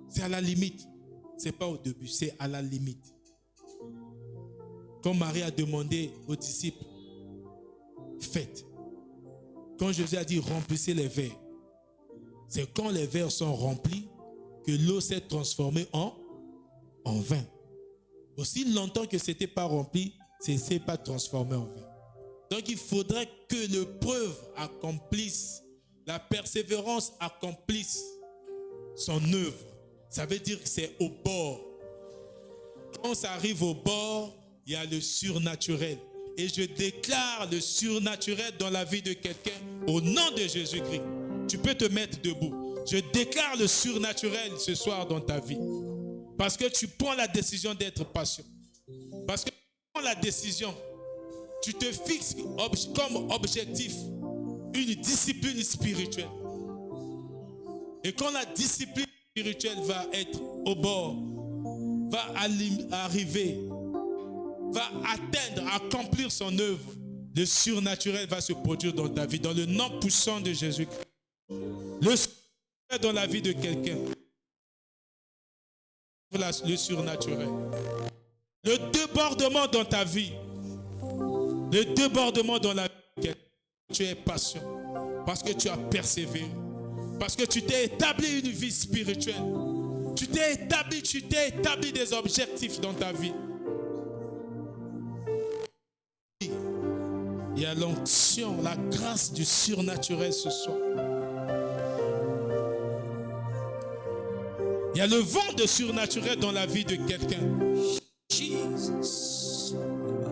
C'est à la limite. Ce n'est pas au début, c'est à la limite. Quand Marie a demandé aux disciples, faites. Quand Jésus a dit, remplissez les verres. C'est quand les verres sont remplis que l'eau s'est transformée en vin. Aussi longtemps que ce n'était pas rempli, ce n'était pas transformé en vin. Donc il faudrait que l'épreuve accomplisse, la persévérance accomplisse son œuvre. Ça veut dire que c'est au bord. Quand ça arrive au bord, il y a le surnaturel. Et je déclare le surnaturel dans la vie de quelqu'un au nom de Jésus-Christ. Tu peux te mettre debout. Je déclare le surnaturel ce soir dans ta vie. Parce que tu prends la décision d'être patient. Parce que tu prends la décision, tu te fixes comme objectif une discipline spirituelle. Et quand la discipline spirituelle va être au bord, va arriver, va atteindre, accomplir son œuvre, le surnaturel va se produire dans ta vie, dans le nom puissant de Jésus-Christ. Le surnaturel dans la vie de quelqu'un. Le surnaturel. Le débordement dans ta vie. Le débordement dans la vie de quelqu'un. Tu es patient. Parce que tu as persévéré. Parce que tu t'es établi une vie spirituelle. Tu t'es établi des objectifs dans ta vie. Il y a l'onction, la grâce du surnaturel ce soir. Il y a le vent de surnaturel dans la vie de quelqu'un.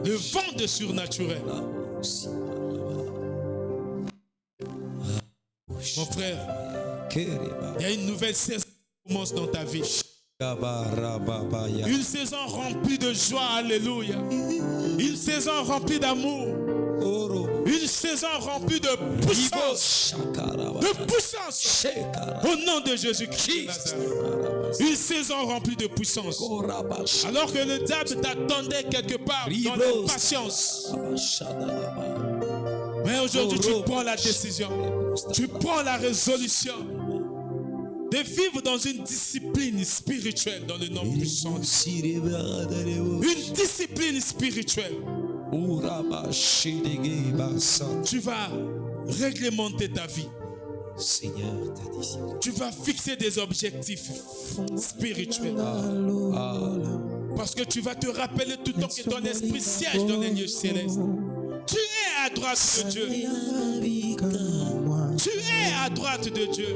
Le vent de surnaturel. Mon frère, il y a une nouvelle saison qui commence dans ta vie. Une saison remplie de joie, alléluia. Une saison remplie d'amour. Une saison remplie de puissance. De puissance. Au nom de Jésus-Christ. Une saison remplie de puissance. Alors que le diable t'attendait quelque part dans l'impatience. Mais aujourd'hui, tu prends la décision. Tu prends la résolution de vivre dans une discipline spirituelle dans le nom puissant. Une discipline spirituelle. Tu vas réglementer ta vie. Seigneur, ta discipline. Tu vas fixer des objectifs spirituels. Parce que tu vas te rappeler tout le temps que ton esprit siège dans les lieux célestes. Tu es à droite de Dieu. Tu es à droite de Dieu.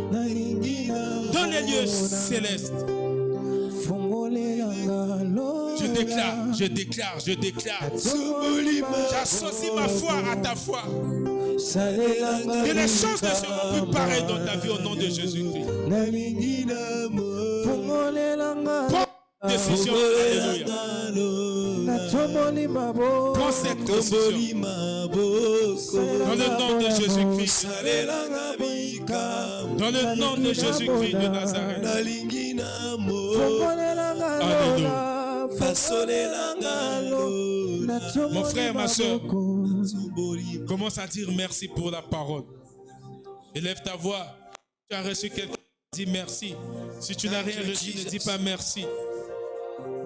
Dans les lieux célestes. Je déclare. J'associe ma foi à ta foi. Que les choses ne seront plus pareilles dans ta vie au nom de Jésus-Christ. Prends cette décision. Alléluia. Prends cette décision. Dans le nom de Jésus-Christ. Dans le nom de Jésus-Christ de Nazareth. Alléluia. Mon frère, ma soeur, commence à dire merci pour la parole. Élève ta voix. Tu as reçu quelqu'un, dis merci. Si tu n'as rien reçu, ne dis pas merci.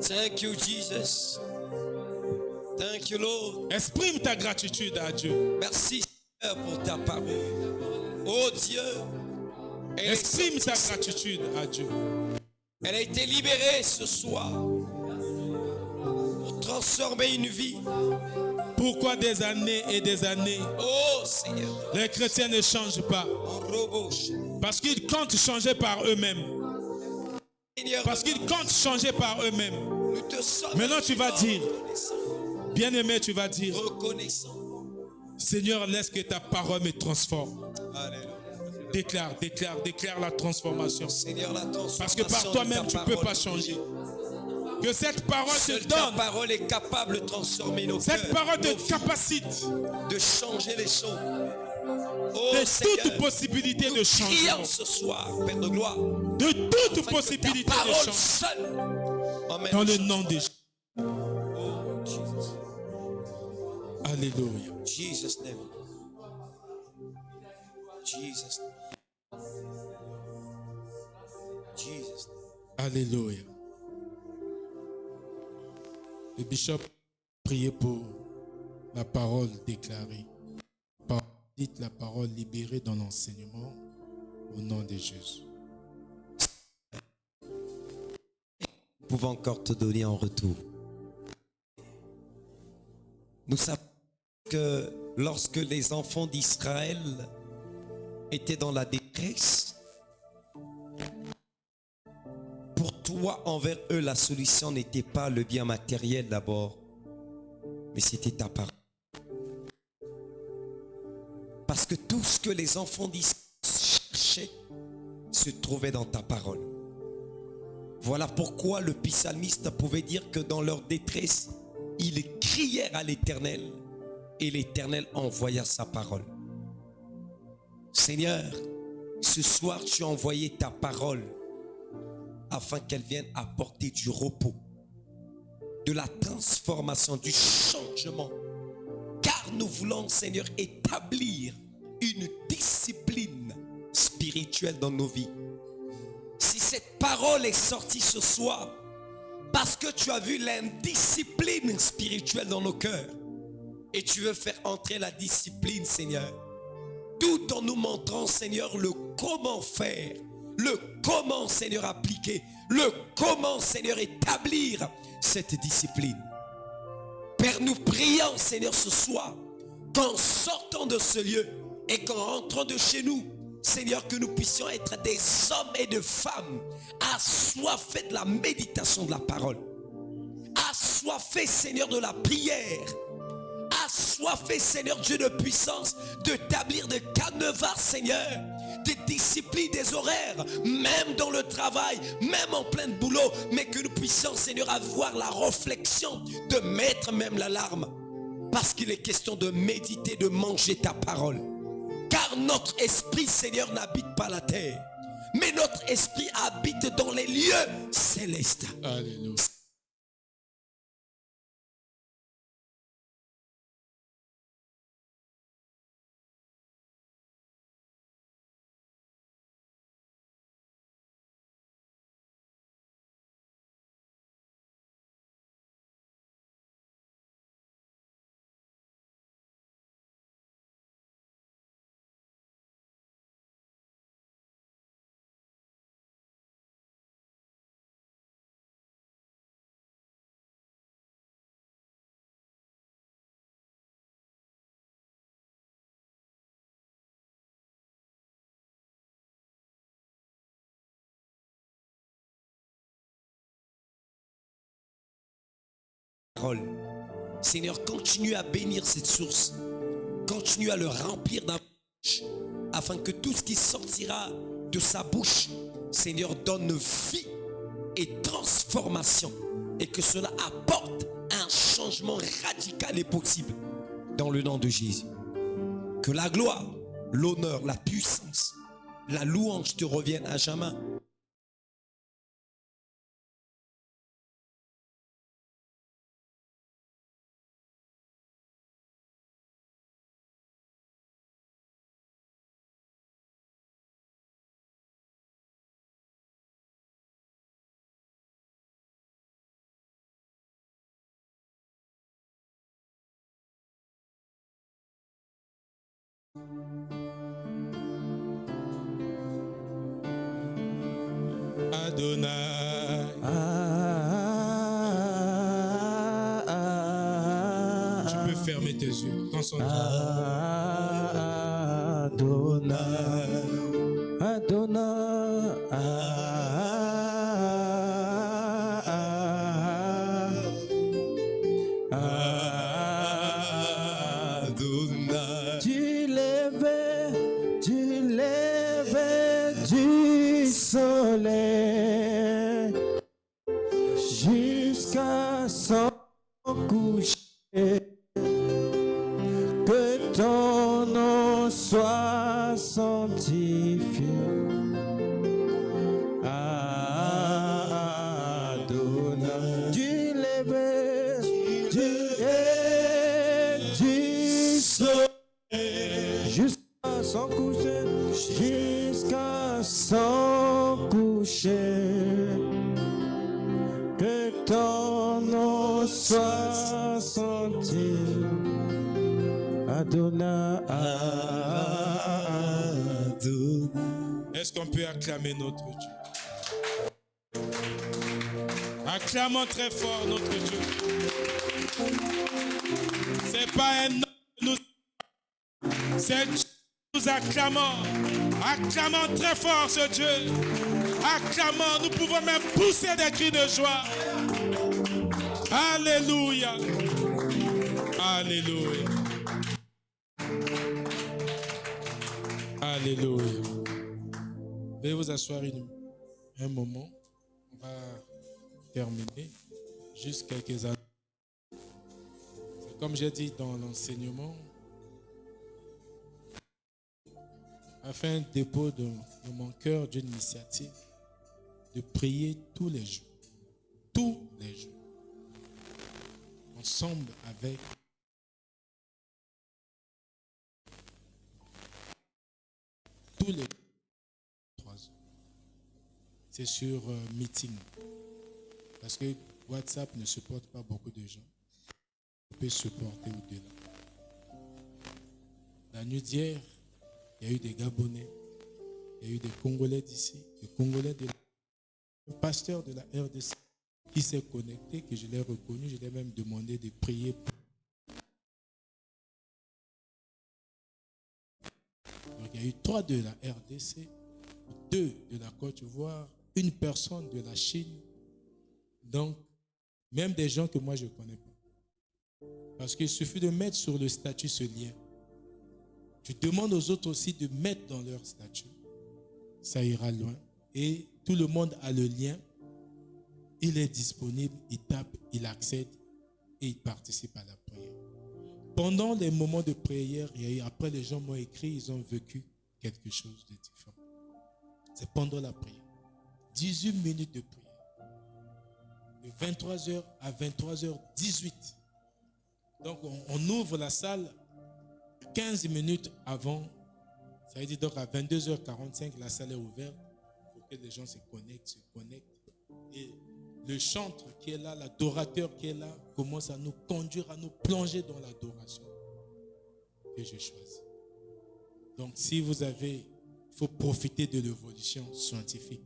Thank you, Jesus. Thank you, Lord. Exprime ta gratitude à Dieu. Merci, Seigneur, pour ta parole. Oh Dieu. Exprime ta gratitude à Dieu. Elle a été libérée ce soir pour transformer une vie. Pourquoi des années et des années, oh Seigneur, les chrétiens ne changent pas? Parce qu'ils comptent changer par eux-mêmes. Parce qu'ils comptent changer par eux-mêmes. Maintenant tu vas dire, bien-aimé, tu vas dire, Seigneur, laisse que ta parole me transforme. Déclare la transformation. Seigneur, la transformation. Parce que par toi-même, tu ne peux pas changer. Que cette parole te donne. Ta parole est capable de transformer nos cœurs. Cette parole te capacite de changer les choses. Oh, de Seigneur, toute possibilité de changement. Ce soir, Père de gloire. De toute possibilité de changement. Seule. Dans le nom de Jésus. Oh, Jesus. Alléluia. Jesus name. Jesus name. Jesus name. Alléluia. Le bishop priait pour la parole déclarée. Dites la parole libérée dans l'enseignement au nom de Jésus. Nous pouvons encore te donner en retour. Nous savons que lorsque les enfants d'Israël étaient dans la détresse, pour toi, envers eux, la solution n'était pas le bien matériel d'abord, mais c'était ta parole. Parce que tout ce que les enfants d'Israël cherchaient se trouvait dans ta parole. Voilà pourquoi le psalmiste pouvait dire que dans leur détresse, ils crièrent à l'Éternel et l'Éternel envoya sa parole. Seigneur, ce soir tu as envoyé ta parole afin qu'elle vienne apporter du repos, de la transformation, du changement. Car nous voulons, Seigneur, établir une discipline spirituelle dans nos vies. Si cette parole est sortie ce soir, parce que tu as vu l'indiscipline spirituelle dans nos cœurs, et tu veux faire entrer la discipline, Seigneur, tout en nous montrant, Seigneur, le comment faire, le comment, Seigneur, appliquer, le comment, Seigneur, établir cette discipline. Père, nous prions, Seigneur, ce soir, qu'en sortant de ce lieu et qu'en rentrant de chez nous, Seigneur, que nous puissions être des hommes et de femmes assoiffés de la méditation de la parole, assoiffés, Seigneur, de la prière, assoiffés, Seigneur Dieu de puissance, d'établir des canevas, Seigneur, des disciplines, des horaires, même dans le travail, même en plein boulot, mais que nous puissions, Seigneur, avoir la réflexion de mettre même l'alarme, parce qu'il est question de méditer, de manger ta parole. Car notre esprit, Seigneur, n'habite pas la terre, mais notre esprit habite dans les lieux célestes. Alléluia. parole. Seigneur, continue à bénir cette source. Continue à le remplir d'un bouche, afin que tout ce qui sortira de sa bouche, Seigneur, donne vie et transformation, et que cela apporte un changement radical et possible dans le nom de Jésus. Que la gloire, l'honneur, la puissance, la louange te reviennent à jamais. Adonai. Tu peux fermer tes yeux. Concentre-toi. Adonai, Adonai, Adonai. tu lèves du soleil jusqu'à son coucher. Que ton nom soit sanctifié. Adonai, du lever du soleil jusqu'à son coucher, jusqu'à son coucher. Que ton nom soit sanctifié. Adonai, Adonai. Est-ce qu'on peut acclamer notre Dieu? Acclamons très fort notre Dieu. C'est pas un homme que nous, c'est Dieu que nous acclamons. Acclamons très fort ce Dieu. Acclamons, nous pouvons même pousser des cris de joie. Alléluia. Alléluia. Alléluia. Veuillez vous asseoir un moment. On va terminer. Juste quelques années. C'est comme j'ai dit dans l'enseignement. Afin de dépôt dans mon cœur d'une initiative de prier tous les jours. Tous les jours. Ensemble avec tous les 3 ans. C'est sur meeting. Parce que WhatsApp ne supporte pas beaucoup de gens. On peut supporter au-delà. La nuit d'hier, il y a eu des Gabonais, il y a eu des Congolais d'ici, des Congolais de le pasteur de la RDC qui s'est connecté, que je l'ai reconnu, je l'ai même demandé de prier. Donc il y a eu 3 de la RDC, 2 de la Côte d'Ivoire, 1 personne de la Chine. Donc, même des gens que moi je ne connais pas. Parce qu'il suffit de mettre sur le statut ce lien. Tu demandes aux autres aussi de mettre dans leur statut. Ça ira loin. Et tout le monde a le lien. Il est disponible, il tape, il accède et il participe à la prière. Pendant les moments de prière, et après les gens m'ont écrit, ils ont vécu quelque chose de différent. C'est pendant la prière. 18 minutes de prière. De 23h à 23h18. Donc on ouvre la salle 15 minutes avant. Ça veut dire donc à 22h45, la salle est ouverte pour que les gens se connectent. Et le chantre qui est là, l'adorateur qui est là, commence à nous conduire, à nous plonger dans l'adoration que j'ai choisie. Donc si vous avez, il faut profiter de l'évolution scientifique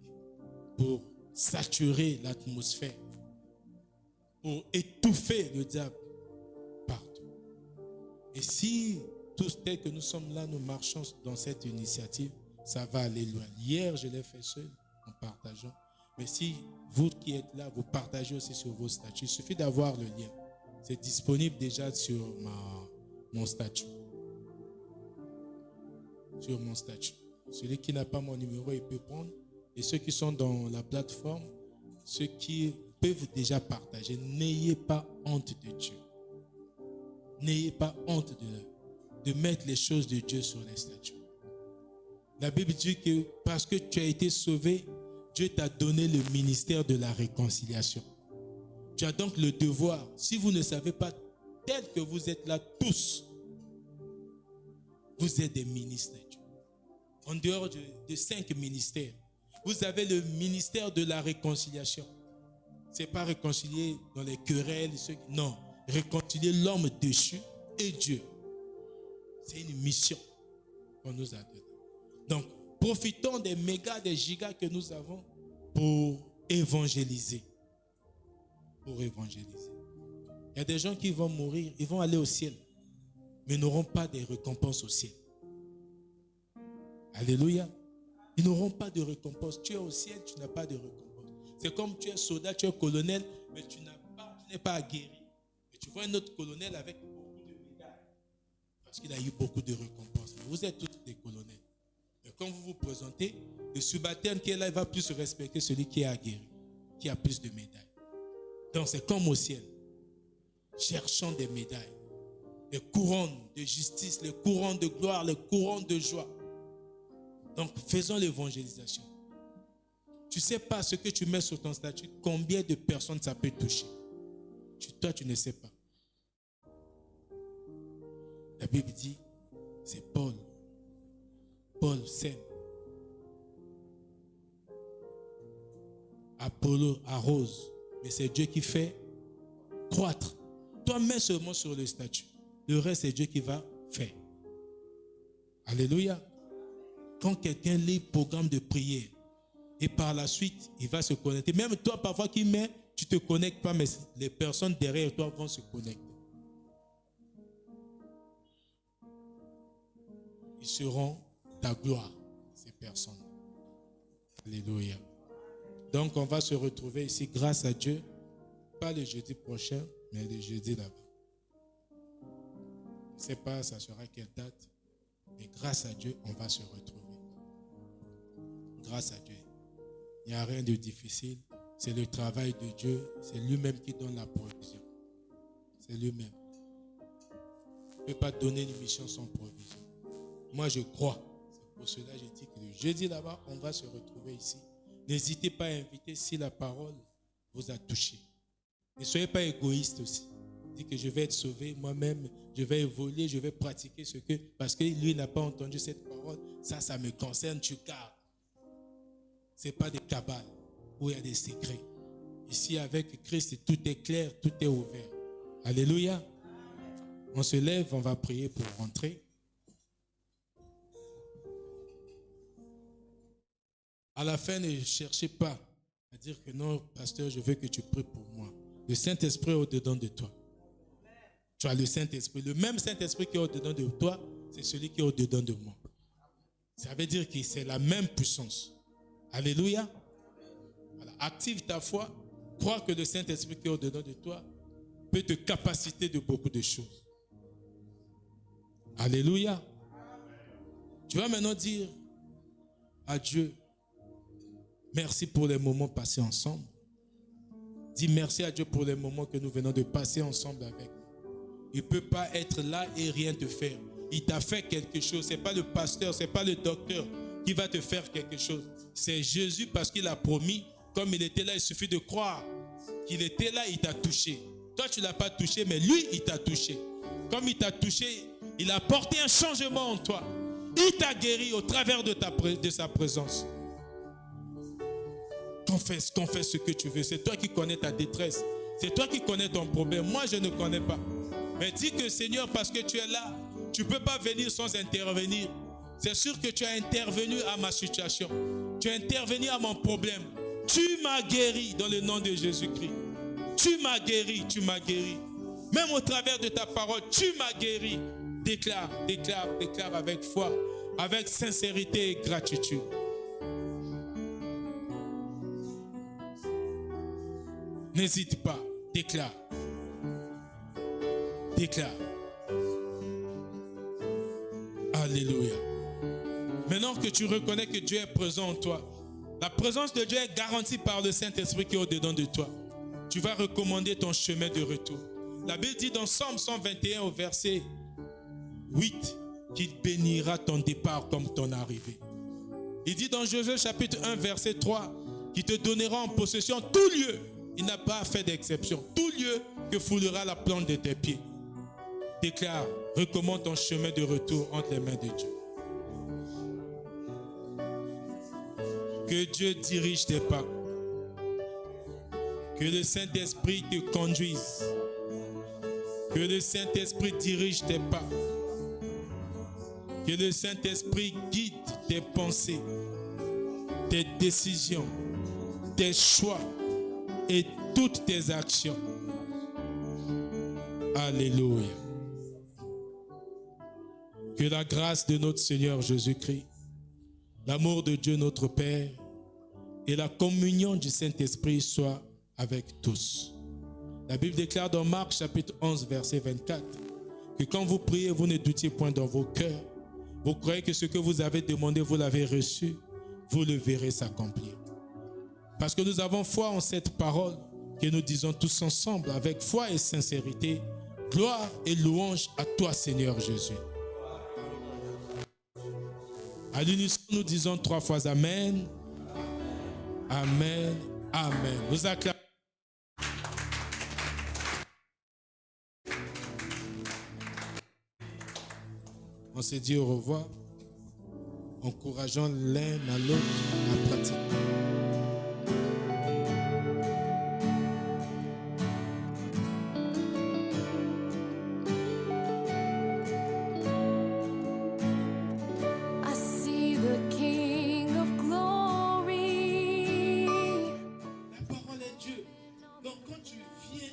pour saturer l'atmosphère, pour étouffer le diable partout. Et si tous tels que nous sommes là, nous marchons dans cette initiative, ça va aller loin. Hier, je l'ai fait seul en partageant. Mais si vous qui êtes là, vous partagez aussi sur vos statuts, il suffit d'avoir le lien. C'est disponible déjà sur mon statut. Sur mon statut. Celui qui n'a pas mon numéro, il peut prendre. Et ceux qui sont dans la plateforme, ceux qui peuvent déjà partager, n'ayez pas honte de Dieu. N'ayez pas honte de mettre les choses de Dieu sur les statuts. La Bible dit que parce que tu as été sauvé, Dieu t'a donné le ministère de la réconciliation. Tu as donc le devoir, si vous ne savez pas, tel que vous êtes là tous, vous êtes des ministres de Dieu. En dehors de 5 ministères, vous avez le ministère de la réconciliation. Ce n'est pas réconcilier dans les querelles, non, réconcilier l'homme déchu et Dieu. C'est une mission qu'on nous a donnée. Donc, profitons des mégas, des gigas que nous avons pour évangéliser. Pour évangéliser. Il y a des gens qui vont mourir, ils vont aller au ciel, mais n'auront pas de récompense au ciel. Alléluia. Ils n'auront pas de récompense. Tu es au ciel, tu n'as pas de récompense. C'est comme tu es soldat, tu es colonel, mais tu n'es pas aguerri. Et tu vois un autre colonel avec beaucoup de médailles. Parce qu'il a eu beaucoup de récompenses. Vous êtes tous des colonels. Mais quand vous vous présentez, le subalterne qui est là, il va plus respecter celui qui est aguerri, qui a plus de médailles. Donc c'est comme au ciel. Cherchons des médailles. Les couronnes de justice, les couronnes de gloire, les couronnes de joie. Donc, faisons l'évangélisation. Tu ne sais pas ce que tu mets sur ton statut, combien de personnes ça peut toucher. Toi, tu ne sais pas. La Bible dit, c'est Paul. Paul sème. Apollo arrose. Mais c'est Dieu qui fait croître. Toi, mets seulement sur le statut. Le reste, c'est Dieu qui va faire. Alléluia. Quand quelqu'un lit le programme de prière et par la suite, il va se connecter. Même toi, parfois, qui met, tu ne te connectes pas, mais les personnes derrière toi vont se connecter. Ils seront ta gloire, ces personnes. Alléluia. Donc, on va se retrouver ici, grâce à Dieu, pas le jeudi prochain, mais le jeudi là-bas. Je ne sais pas, ça sera quelle date, mais grâce à Dieu, on va se retrouver. Grâce à Dieu. Il n'y a rien de difficile. C'est le travail de Dieu. C'est lui-même qui donne la provision. C'est lui-même. Il ne peut pas donner une mission sans provision. Moi, je crois. C'est pour cela que je dis que le jeudi là-bas, on va se retrouver ici. N'hésitez pas à inviter si la parole vous a touché. Ne soyez pas égoïste aussi. Dites que je vais être sauvé moi-même, je vais évoluer, je vais pratiquer ce que... Parce que lui n'a pas entendu cette parole. Ça me concerne, tu gardes. Ce n'est pas des cabales où il y a des secrets. Ici, avec Christ, tout est clair, tout est ouvert. Alléluia. On se lève, on va prier pour rentrer. À la fin, ne cherchez pas à dire que non, pasteur, je veux que tu pries pour moi. Le Saint-Esprit est au-dedans de toi. Tu as le Saint-Esprit. Le même Saint-Esprit qui est au-dedans de toi, c'est celui qui est au-dedans de moi. Ça veut dire que c'est la même puissance. Alléluia. Voilà. Active ta foi. Crois que le Saint-Esprit qui est au-dedans de toi peut te capaciter de beaucoup de choses. Alléluia. Tu vas maintenant dire à Dieu, merci pour les moments passés ensemble. Dis merci à Dieu pour les moments que nous venons de passer ensemble avec. Il ne peut pas être là et rien te faire. Il t'a fait quelque chose. Ce n'est pas le pasteur, ce n'est pas le docteur qui va te faire quelque chose. C'est Jésus parce qu'il a promis, comme il était là, il suffit de croire qu'il était là, il t'a touché. Toi, tu ne l'as pas touché, mais lui, il t'a touché. Comme il t'a touché, il a apporté un changement en toi. Il t'a guéri au travers de sa présence. Confesse ce que tu veux. C'est toi qui connais ta détresse. C'est toi qui connais ton problème. Moi, je ne connais pas. Mais dis que Seigneur, parce que tu es là, tu ne peux pas venir sans intervenir. C'est sûr que tu as intervenu à ma situation. Tu as intervenu à mon problème. Tu m'as guéri dans le nom de Jésus-Christ. Tu m'as guéri, tu m'as guéri. Même au travers de ta parole, tu m'as guéri. Déclare avec foi, avec sincérité et gratitude. N'hésite pas, déclare. Déclare. Alléluia. Maintenant que tu reconnais que Dieu est présent en toi, la présence de Dieu est garantie par le Saint-Esprit qui est au-dedans de toi. Tu vas recommander ton chemin de retour. La Bible dit dans Psaume 121 au verset 8 qu'il bénira ton départ comme ton arrivée. Il dit dans Josué chapitre 1 verset 3 qu'il te donnera en possession tout lieu. Il n'a pas fait d'exception. Tout lieu que foulera la plante de tes pieds. Déclare, recommande ton chemin de retour entre les mains de Dieu. Que Dieu dirige tes pas. Que le Saint-Esprit te conduise. Que le Saint-Esprit dirige tes pas. Que le Saint-Esprit guide tes pensées, tes décisions, tes choix et toutes tes actions. Alléluia. Que la grâce de notre Seigneur Jésus-Christ, l'amour de Dieu notre Père et la communion du Saint-Esprit soient avec tous. La Bible déclare dans Marc chapitre 11 verset 24 que quand vous priez, vous ne doutiez point dans vos cœurs. Vous croyez que ce que vous avez demandé, vous l'avez reçu, vous le verrez s'accomplir. Parce que nous avons foi en cette parole que nous disons tous ensemble avec foi et sincérité, gloire et louange à toi Seigneur Jésus. À l'unisson, nous disons 3 fois Amen, Amen, Amen. Nous acclamons. On s'est dit au revoir, encourageant l'un à l'autre à pratiquer. I see the King of Glory. La parole est Dieu. Donc quand tu viens